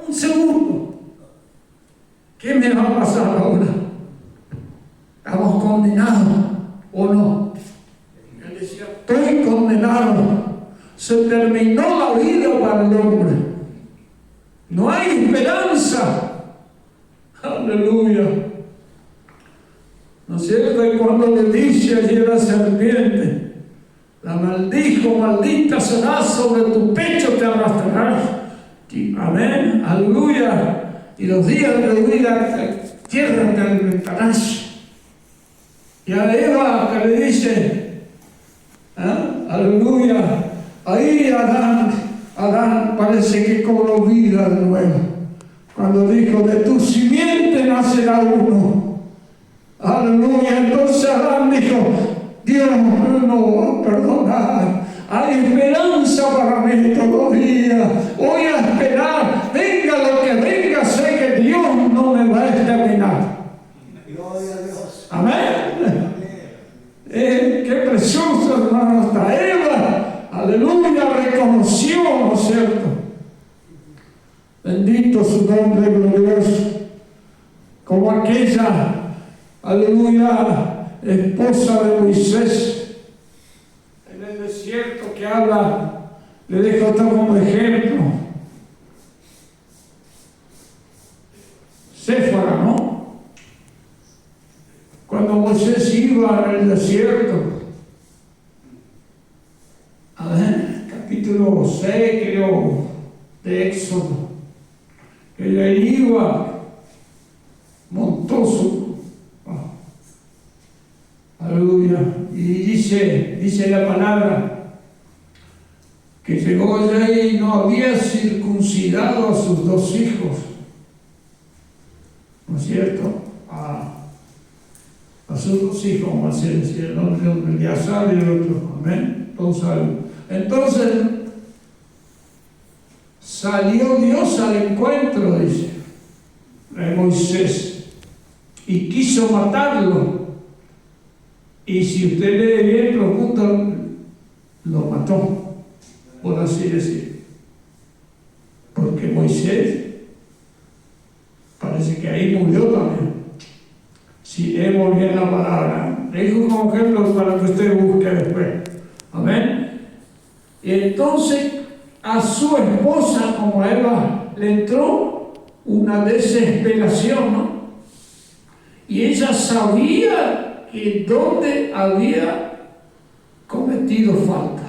Un segundo. ¿Qué me va a pasar ahora? ¿Estamos condenados o no? Él decía, estoy condenado. Se terminó la vida para el hombre. No hay esperanza. Aleluya. ¿No es cierto? Y cuando le dice allí a la serpiente, la maldijo, maldita serás, sobre tu pecho te arrastrarás. Amén, aleluya. Y los días de vida tierra del ventanazo. Y a Eva que le dice, aleluya, ahí Adán parece que cobró vida de nuevo. Cuando dijo, de tu simiente nacerá uno. Aleluya. Entonces Adán dijo, Dios no, perdona, hay esperanza para mí todavía. Voy a esperar, venga lo que venga, sé que Dios no me va a exterminar. Gloria a Dios. Amén. Qué precioso, hermano, hasta Eva, aleluya, reconoció, ¿no es cierto? Bendito su nombre glorioso. Como aquella, aleluya, esposa de Moisés en el desierto que habla, le dejo esto como ejemplo. Séfora, ¿no? Cuando Moisés iba en el desierto, capítulo 6 creo de Éxodo, que le iba montoso, aleluya, y dice la palabra que llegó allá y no había circuncidado a sus 2 hijos, ¿no es cierto? A sus 2 hijos, como así decía el nombre de Eleazar y el otro, amén, todos saben. Entonces salió Dios al encuentro, dice, de Moisés, y quiso matarlo. Y si usted lee bien profundo, lo mató, por así decir. Porque Moisés parece que ahí murió también. Si leemos bien la palabra, le dijo como ejemplo para que usted busque después. Amén. Y entonces a su esposa, como a Eva, le entró una desesperación, ¿no? Y ella sabía que donde había cometido falta.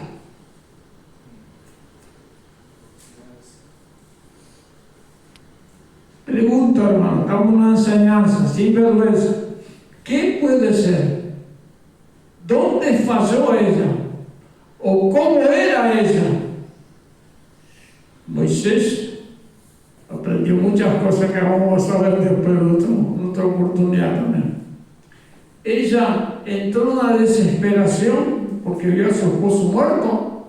Pregunta, hermano, damos una enseñanza sin vergüenza. ¿Qué puede ser? ¿Dónde falló ella? ¿O cómo era ella? Moisés aprendió muchas cosas que vamos a ver después de otra oportunidad también. Ella entró en una desesperación porque vio a su esposo muerto.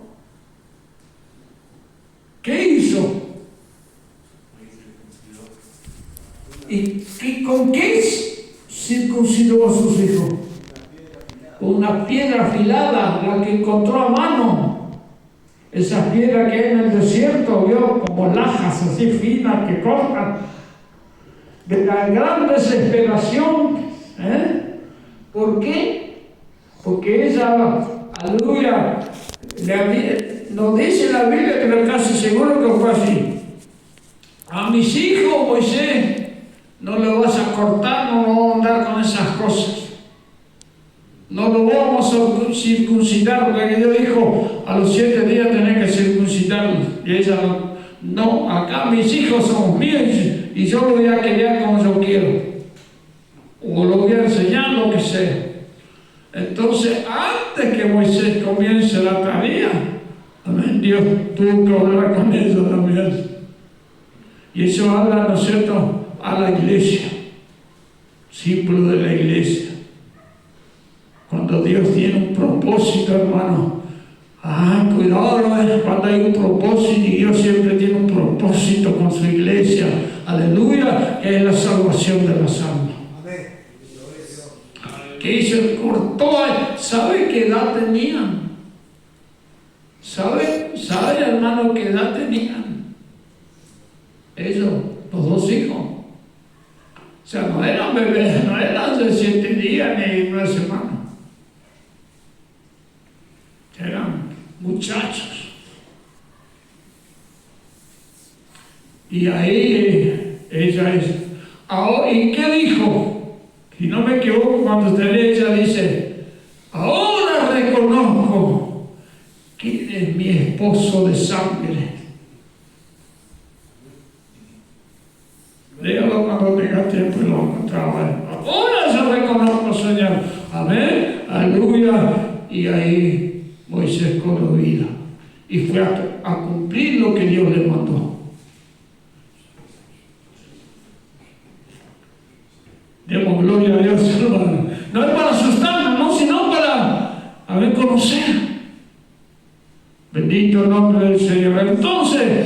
¿Qué hizo? ¿Y con qué circuncidó a sus hijos? Con una piedra afilada, la que encontró a mano. Esas piedras que hay en el desierto, vio como lajas así finas que cortan. De la gran desesperación. ¿Por qué? Porque ella, aleluya, nos dice la Biblia, pero casi seguro que fue así. A mis hijos, Moisés, no lo vas a cortar, no vamos a andar con esas cosas. No lo vamos a circuncidar, porque Dios dijo, a los 7 días tenés que circuncidarlos. Y ella no, acá mis hijos son míos y yo lo voy a criar como yo quiero. O lo voy a enseñar, lo que sea. Entonces, antes que Moisés comience la tarea, amén, Dios tuvo que hablar con ellos también. Y eso habla, ¿no es cierto?, a la iglesia, símbolo de la iglesia. Cuando Dios tiene un propósito, hermano, cuidado, cuando hay un propósito, y Dios siempre tiene un propósito con su iglesia, aleluya, que es la salvación de las almas. Que hizo, cortó, ¿sabe qué edad tenían? ¿Sabe, hermano, qué edad tenían? Ellos, los 2 hijos. O sea, no eran bebés, no eran de 7 días ni 9 semanas. Eran muchachos. Y ahí ella es. Ahora, ¿y qué dijo? Si no me equivoco, cuando usted lee, ella dice, ahora reconozco quién es mi esposo de sangre. Léalo cuando tenga el tiempo y lo encontraba. Ahora yo reconozco, Señor. Amén. Aleluya. Y ahí Moisés cobró vida. Y fue a cumplir lo que Dios le mandó. Demos gloria a Dios, hermano. No es para asustarnos, no, sino para conocer. Bendito el nombre del Señor. Entonces,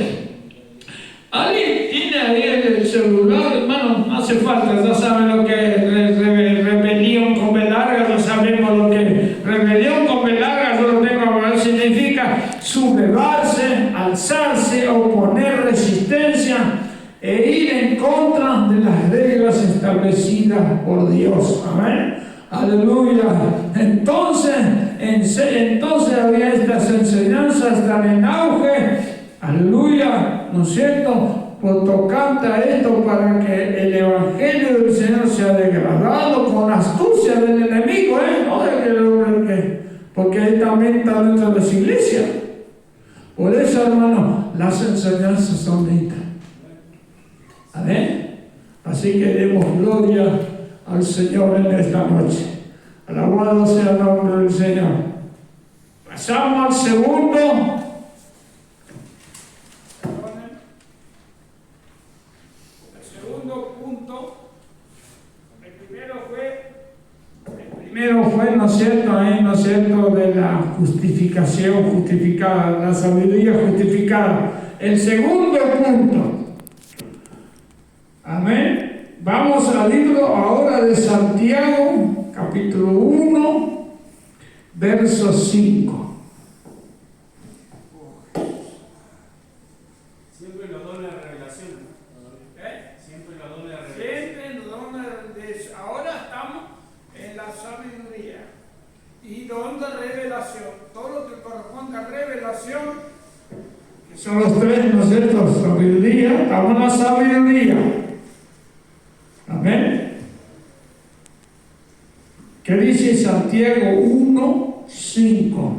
¿alguien tiene ahí el celular? Hermano, no hace falta, ya saben lo que es rebelión con B larga, ya sabemos lo que es rebelión con B larga, yo lo tengo a ver, significa sublevarse, alzarse, oponer resistencia e ir en contra de las reglas establecidas por Dios. Amén. Aleluya. Entonces había estas enseñanzas tan en auge. Aleluya. ¿No es cierto? Por tocante a esto, para que el evangelio del Señor sea degradado con astucia del enemigo, no de que el hombre porque él también está dentro de las iglesias. Por eso, hermano, las enseñanzas son lindas. Amén. Así que demos gloria al Señor en esta noche. Alabado sea el nombre del Señor. Pasamos al segundo. El segundo punto. El primero fue, ¿no es cierto? ¿No es cierto? De la justificación justificada, la sabiduría justificada. El segundo punto. Amén. Vamos al libro ahora de Santiago, capítulo 1, verso 5. Siempre nos da una revelación. Siempre nos da una revelación. Siempre nos da una revelación. Ahora estamos en la sabiduría y don de revelación. Todo lo que corresponde a revelación, que son los tres, ¿no es cierto? Sabiduría, estamos en la sabiduría. Amén. ¿Qué dice Santiago 1:5?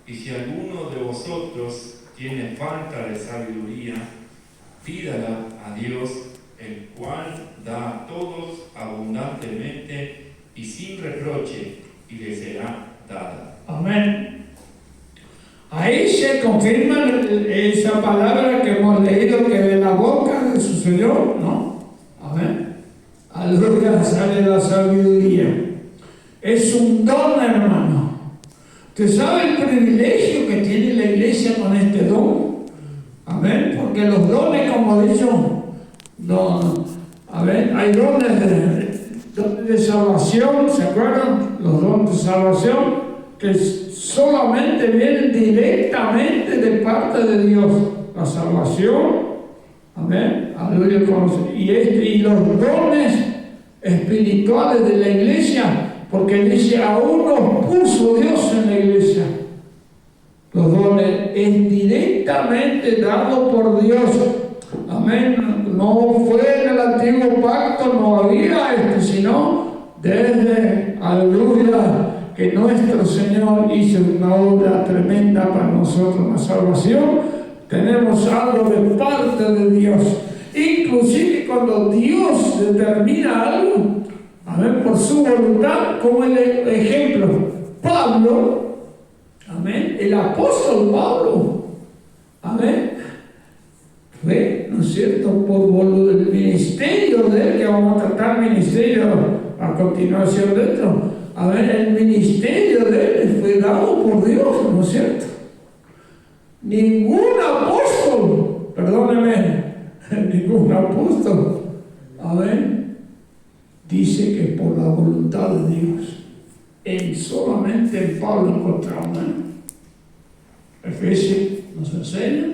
Y si alguno de vosotros tiene falta de sabiduría, pídala a Dios, el cual da a todos abundantemente y sin reproche, y le será dada. Amén. Ahí se confirma esa palabra que hemos leído, que de la boca de su Señor, ¿no? Amén. Aleluya, sale la sabiduría. Es un don, hermano. ¿Usted sabe el privilegio que tiene la iglesia con este don? Amén. Porque los dones, como he dicho, no, amén, hay dones de salvación, ¿se acuerdan? Los dones de salvación que solamente vienen directamente de parte de Dios. La salvación. Amén. Aleluya. Y los dones espirituales de la iglesia, porque dice, aún nos puso Dios en la iglesia. Los dones es directamente dado por Dios. Amén. No fue en el antiguo pacto, no había sino desde, aleluya, que nuestro Señor hizo una obra tremenda para nosotros, la salvación. Tenemos algo de parte de Dios. Inclusive cuando Dios determina algo, amén, por su voluntad, como el ejemplo, Pablo, amén, el apóstol Pablo, amén, fue, ¿no es cierto?, por voluntad del ministerio de él, que vamos a tratar ministerio a continuación de esto, amén, el ministerio de él fue dado por Dios, ¿no es cierto? Ningún apóstol, perdóneme, ningún apóstol, amén, dice que por la voluntad de Dios. Solamente en Pablo encontramos, Efesios nos enseña.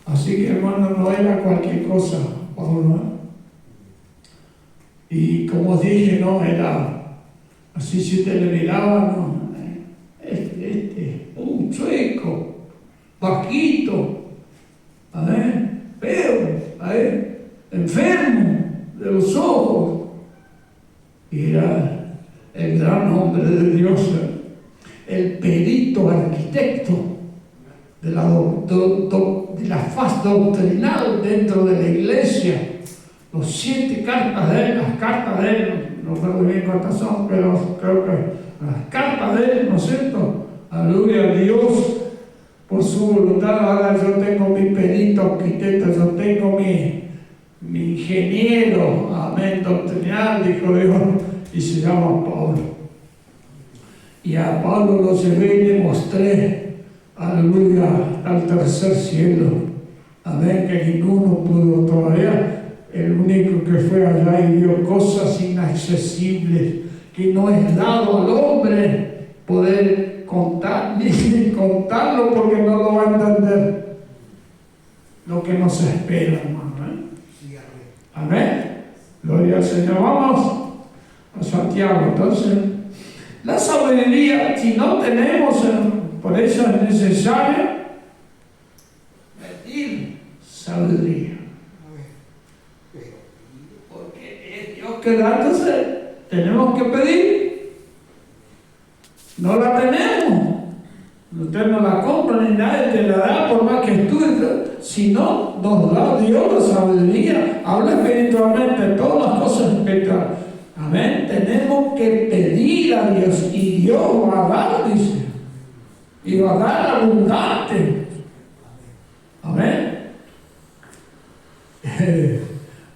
Así que, hermano, no era cualquier cosa, Pablo. Y como dije, no era así, si usted le miraba, no, un chueco, bajito, feo, enfermo de los ojos, y era el gran hombre de Dios, el perito arquitecto de la faz doctrinal dentro de la iglesia, los 7 cartas de él, las cartas de él, no recuerdo bien cuántas son, pero creo que las cartas de él, ¿no es cierto? Aleluya a Dios por su voluntad. Ahora yo tengo mi perito arquitecto, yo tengo mi ingeniero, amén, doctrinal, dijo Dios, y se llama Pablo. Y a Pablo lo llevé y le mostré, aleluya, al tercer cielo. Amén, que ninguno pudo todavía. El único que fue allá y vio cosas inaccesibles que no es dado al hombre poder contar, ni contarlo, porque no lo va a entender lo que nos espera, hermano. Amén. Gloria al Señor. Vamos a Santiago. Entonces, la sabiduría, si no tenemos, por eso es necesario pedir sabiduría. Porque es Dios que da, entonces tenemos que pedir. No la tenemos. Usted no la compra ni nadie te la da por más que estudie. Si no, nos da Dios la sabiduría. Habla espiritualmente de todas las cosas espirituales. Amén. Tenemos que pedir a Dios y Dios va a dar, dice. Y va a dar abundante. Amén.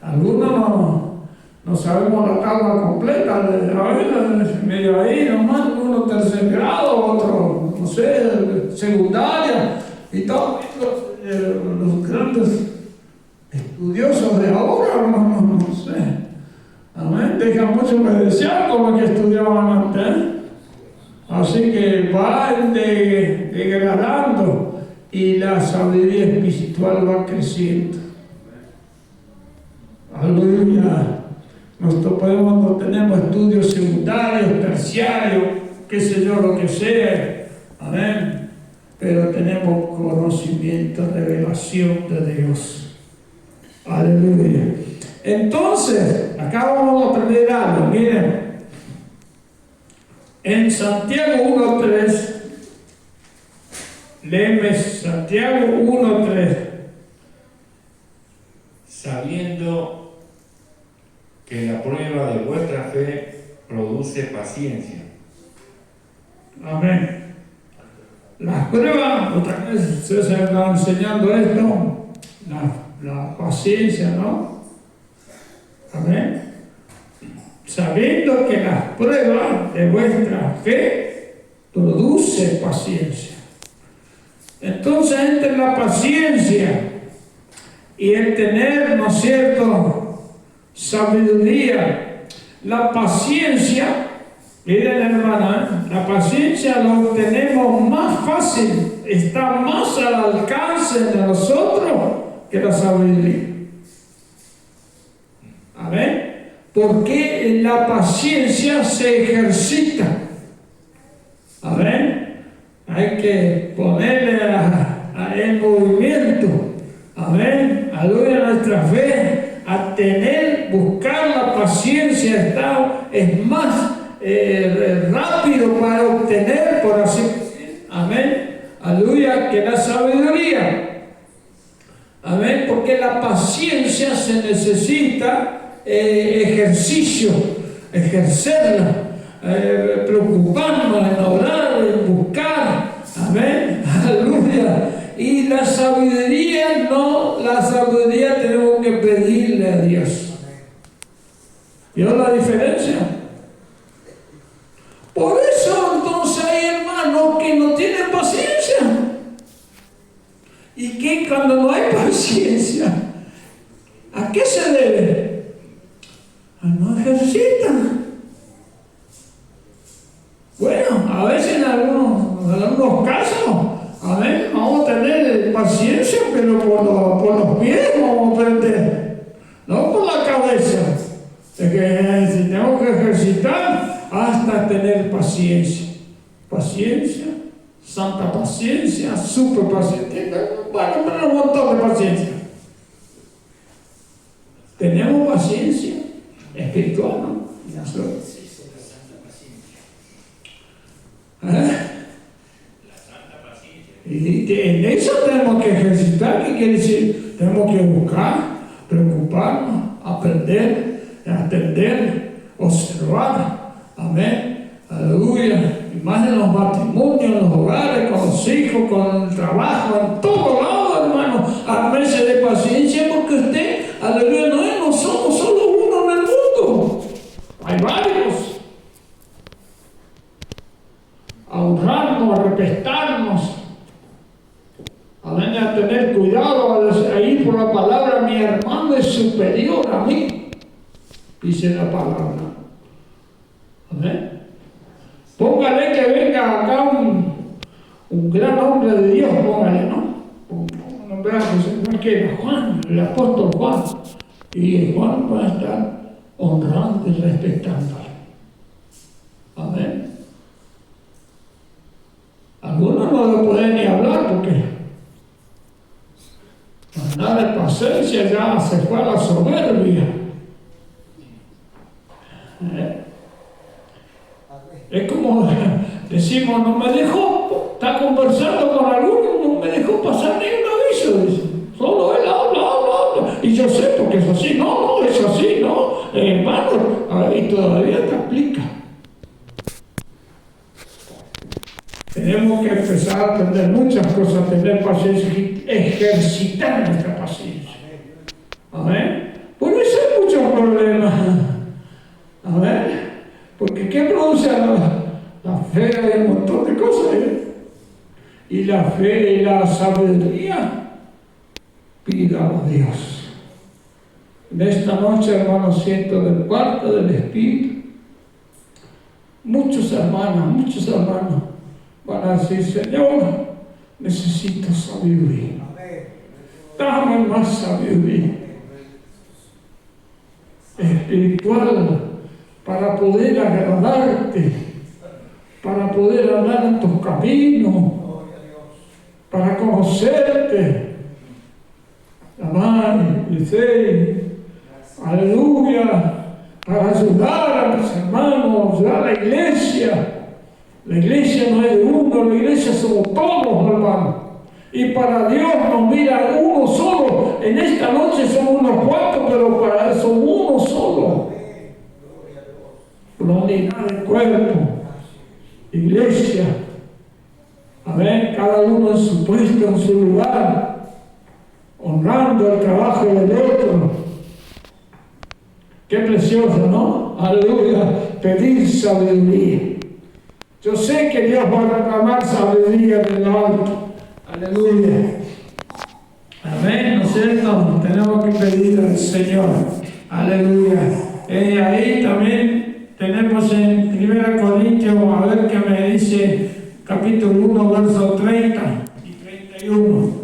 Algunos no sabemos la tabla completa. A ver, medio ahí nomás, uno tercer grado, otro, no sé, secundaria. Y todos los grandes estudiosos de ahora, no sé. Amén. Deja mucho que desear como que estudiaban antes. Así que va degradando y la sabiduría espiritual va creciendo. Aleluya. No tenemos estudios secundarios, terciarios, qué sé yo, lo que sea. Amén. Pero tenemos conocimiento, revelación de Dios. Aleluya. Entonces, acá vamos a aprender algo. Miren, en Santiago 1:3, léeme Santiago 1:3. Sabiendo que la prueba de vuestra fe produce paciencia. Amén. Las pruebas, otra vez se está enseñando esto, la paciencia, ¿no? Amén. Sabiendo que las pruebas de vuestra fe produce paciencia. Entonces, entre la paciencia y el tener, ¿no es cierto?, sabiduría, la paciencia, miren hermana, la paciencia la obtenemos más fácil, está más al alcance de nosotros que la sabiduría. Amén. Porque la paciencia se ejercita. Amén. Hay que ponerle en movimiento. Amén. Aleluya, nuestra fe. A buscar la paciencia es más rápido para obtener, por así decir, amén, aleluya, que la sabiduría. Amén, porque la paciencia se necesita ejercicio, ejercerla, preocuparnos en orar, en buscar, amén, aleluya. Y la sabiduría no, la sabiduría tenemos que pedirle a Dios. ¿Vio la diferencia? Por eso entonces hay hermanos que no tienen paciencia. Y que cuando no hay paciencia, ¿a qué se debe? A no ejercitan. Bueno, a veces en algunos casos, amén, vamos a tener paciencia, pero por los pies vamos a aprender, no por la cabeza. Es que si tenemos que ejercitar hasta tener paciencia. Paciencia, santa paciencia, super paciencia. Bueno, pero un montón de paciencia. Tenemos paciencia espiritual, ¿no? Y en eso tenemos que ejercitar. ¿Qué quiere decir? Tenemos que buscar, preocuparnos, aprender, atender, observar. Amén. Aleluya. Y más en los matrimonios, en los hogares, con los hijos, con el trabajo, en todo lado, hermano. Armese de paciencia porque usted, aleluya, no somos solo uno en el mundo. Hay varios. A honrarnos, a respetarnos. Amén, a tener cuidado, a ir por la palabra. Mi hermano es superior a mí, dice la palabra. Amén. Póngale que venga acá un gran hombre de Dios, póngale, ¿no? Nombramos que Juan, el apóstol Juan. Y Juan va a estar honrando y respetándole. Amén. Algunos no le pueden ni hablar porque nada de paciencia, ya se fue a la soberbia. Es como decimos, no me dejó, está conversando con alguno, no me dejó pasar ni un aviso, dice. Solo él habla. Y yo sé porque es así, no, es así, no, hermano, y todavía te aplica. Tenemos que empezar a aprender muchas cosas, tener paciencia y ejercitar nuestra paciencia. Amén. Por eso hay muchos problemas. Amén. Porque ¿qué produce la fe? Hay un montón de cosas. Y la fe y la sabiduría, pidamos a Dios. En esta noche, hermanos, siento de parte del Espíritu, muchos hermanos van a decir, Señor, necesito sabiduría. Dame más sabiduría espiritual para poder agradarte, para poder andar en tus caminos, para conocerte, amar, decir, aleluya, para ayudar a mis hermanos, ayudar a la iglesia. La iglesia no es de uno, la iglesia somos todos, hermanos. Y para Dios nos mira uno solo. En esta noche somos unos cuantos, pero para Él somos uno solo. La unidad del cuerpo. Iglesia. Amén. Cada uno en su puesto, en su lugar. Honrando el trabajo del otro. Qué precioso, ¿no? Aleluya. Pedir sabiduría. Yo sé que Dios va a reclamar sabiduría de lo alto. Aleluya. Amén, ¿no es cierto? Tenemos que pedir al Señor. Aleluya. Ahí también tenemos en 1 Corintios, a ver qué me dice, capítulo 1, versos 30 y 31.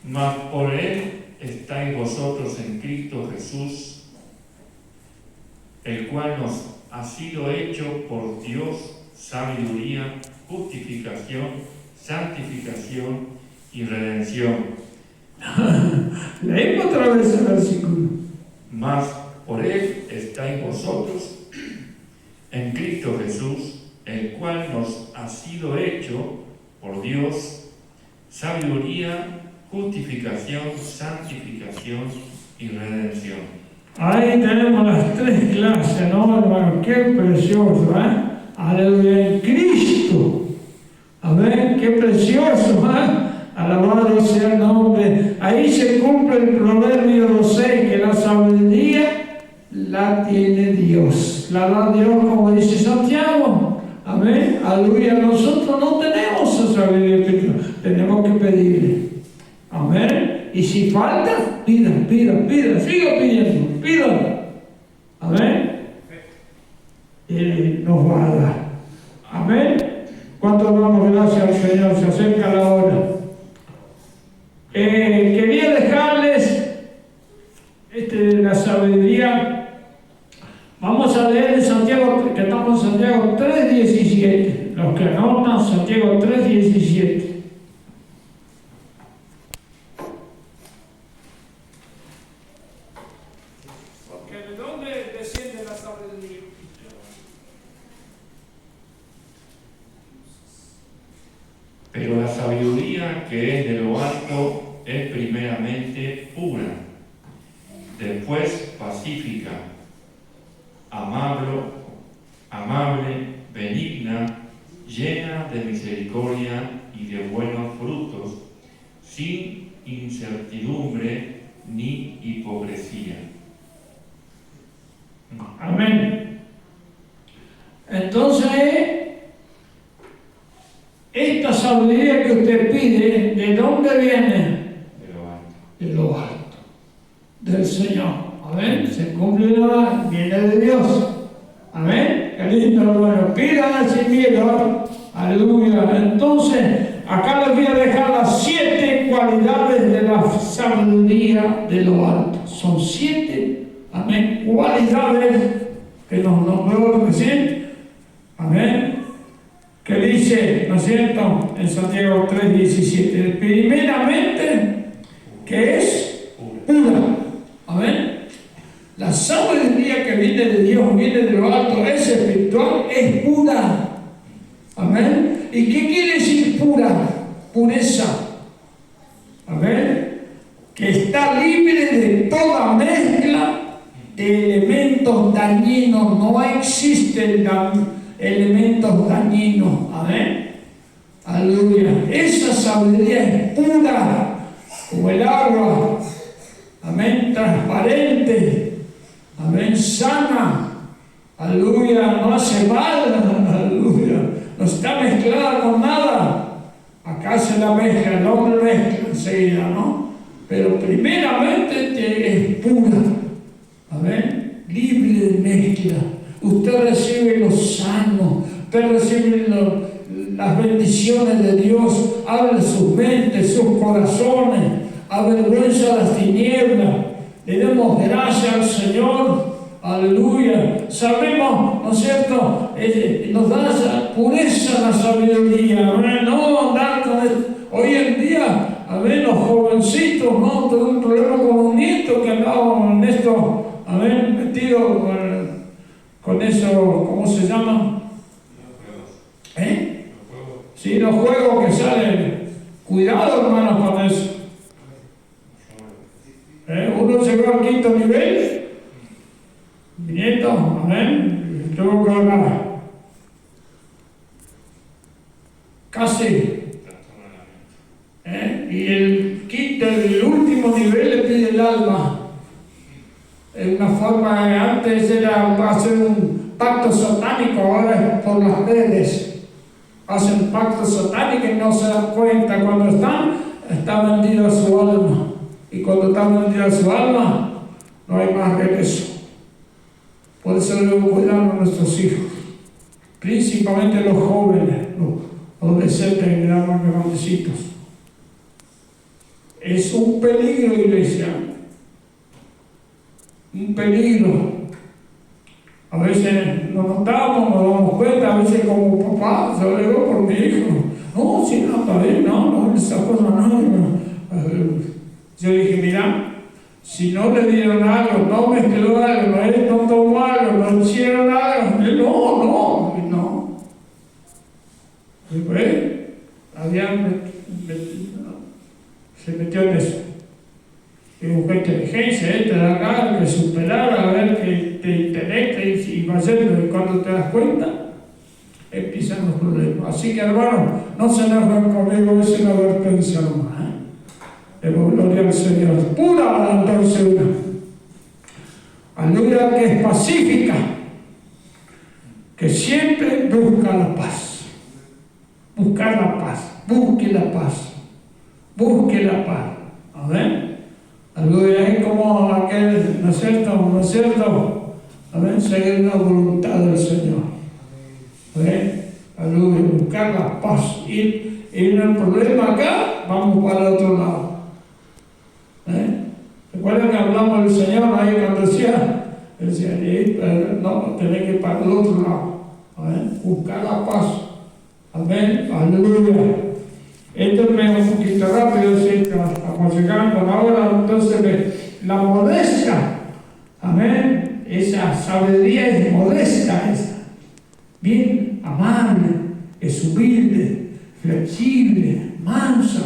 Mas por Él estáis vosotros en Cristo Jesús, el cual nos ha sido hecho por Dios sabiduría, justificación, santificación y redención. Leemos otra vez el versículo. Mas por Él estáis vosotros en Cristo Jesús, el cual nos ha sido hecho por Dios sabiduría, justificación, santificación y redención. Ahí tenemos las tres clases, ¿no, hermano? Qué precioso, ¿eh? Aleluya, en Cristo. Amén, qué precioso, ¿eh? Alabado sea el nombre. Ahí se cumple el proverbio 6, que la sabiduría la tiene Dios. La da Dios, como dice Santiago. Amén, aleluya. Nosotros no tenemos esa sabiduría, tenemos que pedirle. Amén. Y si falta, pida, siga pidiendo. Amén. Y nos va a dar. Amén. ¿Cuánto damos gracias al Señor? Se acerca la hora. Quería dejarles la sabiduría. Vamos a leer de Santiago, que estamos en Santiago 3:17. Los que anotan, Santiago 3:17. ¿De dónde desciende la sabiduría? Pero la sabiduría que es de lo alto es primeramente pura, después pacífica, amable, benigna, llena de misericordia y de buenos frutos, sin incertidumbre ni hipocresía. Amén. Entonces, esta sabiduría que usted pide, ¿de dónde viene? De lo alto, del Señor. Amén. Se cumple la, viene de Dios. Amén. Qué lindo, hermano. Pidan sin miedo. Aleluya. Entonces, acá les voy a dejar las 7 cualidades de la sabiduría de lo alto. Son 7, amén, cualidades que nos nombró recién. Amén. Que dice, ¿no es cierto?, en Santiago 3:17. Primeramente, que es pura. Amén. La sabiduría que viene de Dios, viene de lo alto, es espiritual, es pura. Amén. ¿Y qué quiere decir pura? Pureza. Amén. Que está libre de toda mezcla de elementos dañinos. No existen elementos dañinos. Amén. Aleluya. Esa sabiduría es pura como el agua. Amén. Transparente. Amén. Sana. Aleluya. No hace mal. Aleluya. No está mezclada con nada. Acá se la mezcla, el hombre mezcla enseguida, ¿no? Pero primeramente es pura. Amén. Libre de mezcla. Usted recibe lo sano. Usted recibe las bendiciones de Dios. Abre sus mentes, sus corazones. Avergüenza las tinieblas. Le demos gracias al Señor. Aleluya. Sabemos, ¿no es cierto? Nos da esa pureza la sabiduría. Amén. No andar con hoy en día, a ver, los jovencitos, ¿no? Tuve un problema con un nieto que andaba en esto, a ver, metido con eso, ¿cómo se llama? ¿Eh? Sí, los juegos que salen. Cuidado, hermanos, con eso. Uno llegó al 5.º nivel. Mi nieto, amén, tuvo que hablar. Casi. Y el último nivel le pide el alma. En una forma, antes era hacer un pacto satánico, ahora es por las redes. Hacen un pacto satánico y no se dan cuenta. Cuando está vendida su alma. Y cuando está vendida su alma, no hay más regreso. Por eso debemos cuidar a nuestros hijos, principalmente los jóvenes, los adolescentes y los grandecitos. Es un peligro, iglesia, un peligro. A veces nos notamos, nos damos cuenta, a veces como papá, yo le digo por mi hijo, no, si no, está bien, no, esa cosa no. Yo dije, mira, si no le dieron algo, no mezcló algo, él no tomó algo, no hicieron algo, no. Y pues, se metió en eso. Y buscó inteligencia, te da acá, que superar, a ver que te intelecta y va a ser, y cuando te das cuenta, empiezan los problemas. Así que, hermano, no se enojen conmigo, es una advertencia nomás. Pero gloria al Señor. Pura, entonces, una. Aleluya, que es pacífica, que siempre busca la paz. Buscar la paz. Busque la paz. Busque la paz. Amén. Aleluya, es como aquel, ¿no es cierto? Amén. Seguir la voluntad del Señor. Amén. Aleluya, buscar la paz. Y en el problema acá, vamos para el otro lado. ¿Recuerdan que hablamos del Señor ahí cuando decía, no, tenés que ir para el otro lado? Amén. Buscar la paz. Amén. Aleluya. Esto es un poquito rápido, sí, estamos llegando a la hora. Entonces, la modestia, amén, esa sabiduría es modesta, bien amable, es humilde, flexible, mansa.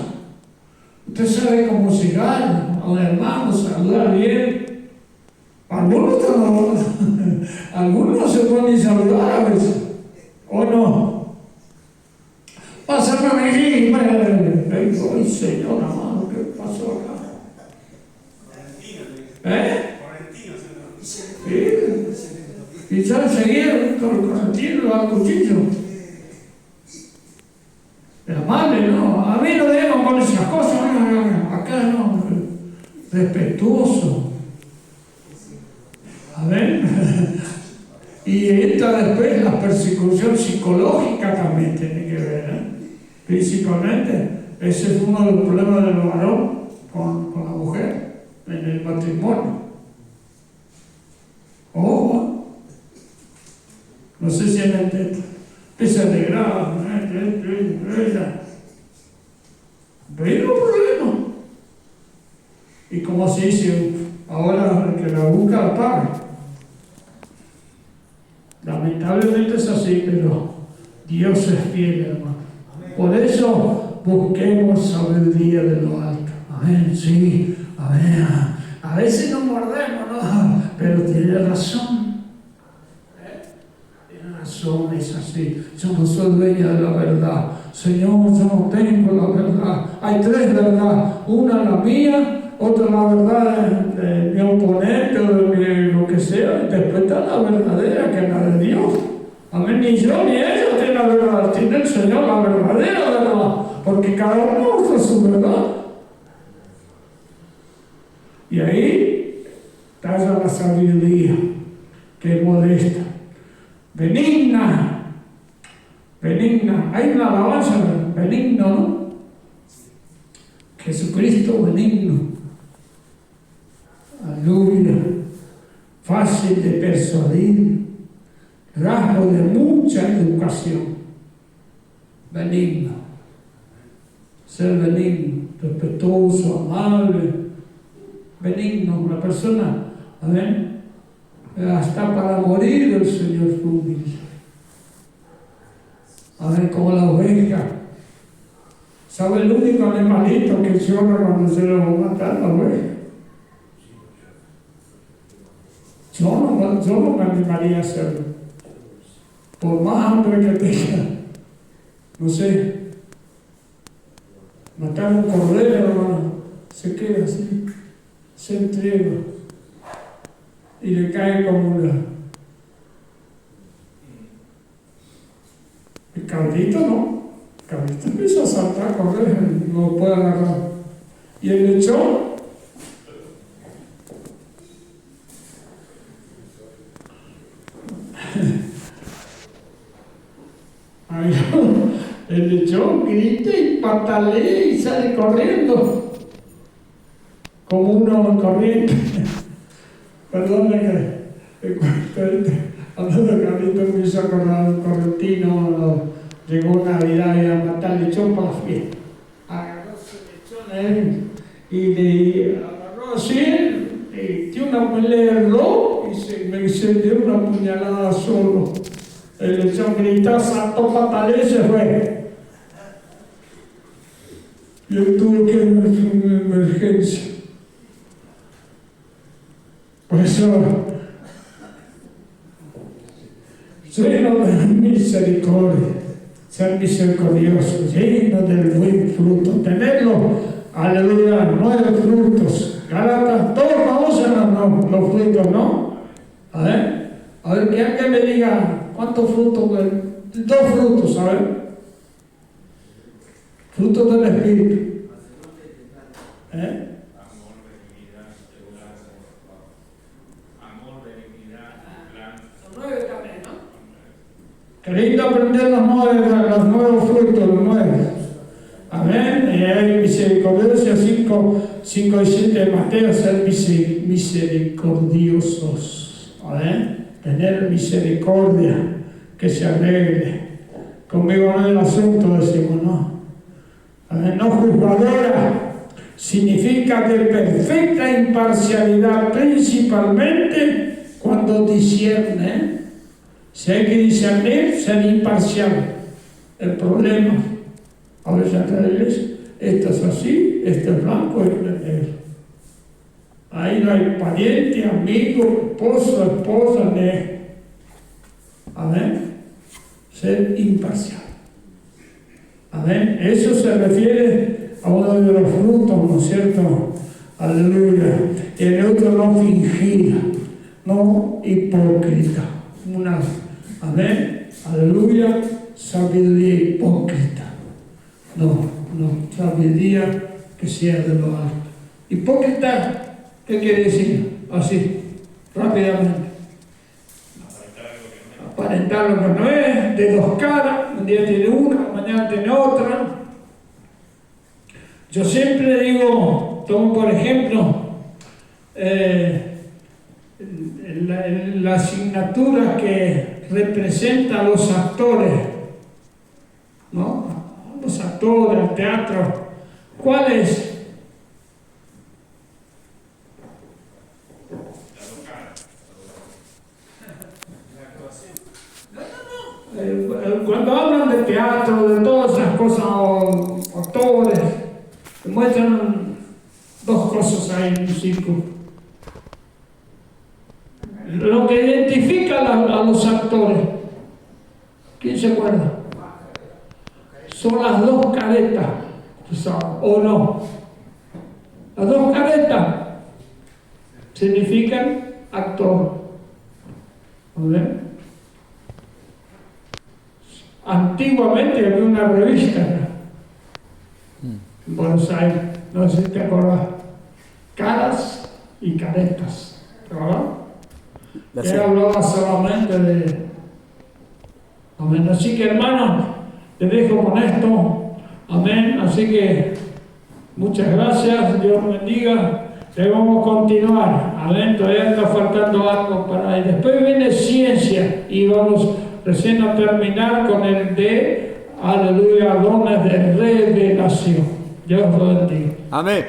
Usted sabe cómo llegar a un hermano, saludar bien. Algunos no se pueden ni saludar a veces, ¿o no? Pásame a mi hija. Ay, Señor amado, ¿qué pasó acá? Sí. Y ya seguir con el tiro al cuchillo. Es amable, ¿no? A mí no debemos con esas cosas, acá no. Respetuoso. Amén. Y entra después la persecución psicológica también tiene que ver, Principalmente, ese es uno de los problemas del varón con la mujer en el matrimonio. No sé si en el empieza a alegrar, pero problema. Y como se dice, ahora el que la busca la paga. Lamentablemente es así, pero Dios es fiel, hermano. Por eso busquemos sabiduría de lo alto. Amén, sí, amén. A veces nos mordemos, ¿no? Pero tiene razón. Tiene razón, es así. Yo no soy dueña de la verdad. Señor, yo no tengo la verdad. Hay tres verdades. Una la mía, otra la verdad de mi oponente o de lo que sea. Y después está la verdadera, que es la de Dios. Amén. Ni yo ni ella tienen la verdad. Tiene el Señor la verdadera verdad. Porque cada uno usa su verdad. Y ahí está la sabiduría, que es modesta. Benigna. Hay una alabanza, benigno, ¿no? Jesucristo benigno. Aleluya. Fácil de persuadir. Rasgo de mucha educación. Benigno. Ser benigno, respetuoso, amable. Benigno, una persona, amén. Hasta para morir el Señor fue humilde. Amén, como la oveja. ¿Sabe el único animalito que llora cuando se lo va a matar? La oveja. Yo no me animaría a hacerlo. Por más hambre que tenga. No sé. Matar un cordero, hermano. Se queda así. Se entrega. Y le cae como una. El cabrito no. El cabrito empieza a saltar, a correr, no lo puede agarrar. Y el lechón. El lechón grita y patalea y sale corriendo. Como uno corriente. Perdón, hablando de carrito, me hizo acordar un correntino. Llegó Navidad y a matar lechón para la fiesta. Agarró ese lechón y le agarró así, y dio una pelea y se dio una puñalada solo. El lechón gritó, saltó, patalea y se fue. Yo tuve que ir a una emergencia. Por eso, lleno de misericordia, ser misericordioso, lleno del buen fruto, tenerlo, aleluya, 9 frutos. Gálatas, todos conocen los frutos, ¿no? A ver, que alguien me diga cuántos frutos, 2 frutos, a ver. Frutos del Espíritu. Qué lindo aprender los nuevos frutos, los nuevos. Amén. Y hay misericordiosia 5 y 7 de Mateo, ser misericordiosos. Amén. Tener misericordia, que se arregle. Conmigo no es el asunto, decimos, no. Amén. No juzgadora. Significa de perfecta imparcialidad, principalmente cuando discierne. Si hay que discernir, ser imparcial. El problema A veces entra en la iglesia, esto es así, esto es blanco, esto es negro. Ahí no hay pariente, amigo, esposo, esposa, negro. Amén. Ser imparcial. Amén. Eso se refiere a uno de los frutos, ¿no es cierto? Aleluya. Y el otro no fingida, no hipócrita. Amén. Aleluya. Sabiduría hipócrita. No, sabiduría que sea de lo alto. Hipócrita, ¿qué quiere decir? Así, rápidamente. Aparentar lo que no es, de dos caras, un día tiene una, mañana tiene otra. Yo siempre digo, tomo por ejemplo, la asignatura que representa a los actores, ¿no? Los actores, el teatro. ¿Cuál es? Cuando hablan de teatro, de todas esas cosas, o actores, muestran dos cosas ahí en un círculo. Lo que identifica a los actores, ¿quién se acuerda? Son las dos caretas, ¿o no? Las dos caretas significan actor. ¿Ven? Antiguamente había una revista en Buenos Aires, no sé si te acordás, Caras y Caretas, ¿verdad? Que hablaba solamente de... Amén. Así que hermanos, te dejo con esto, amén. Así que muchas gracias, Dios bendiga. Debemos continuar, amén. Todavía está faltando algo para ahí. Después viene ciencia y vamos recién a terminar con el de, aleluya, dones de revelación. Dios lo bendiga. Amén.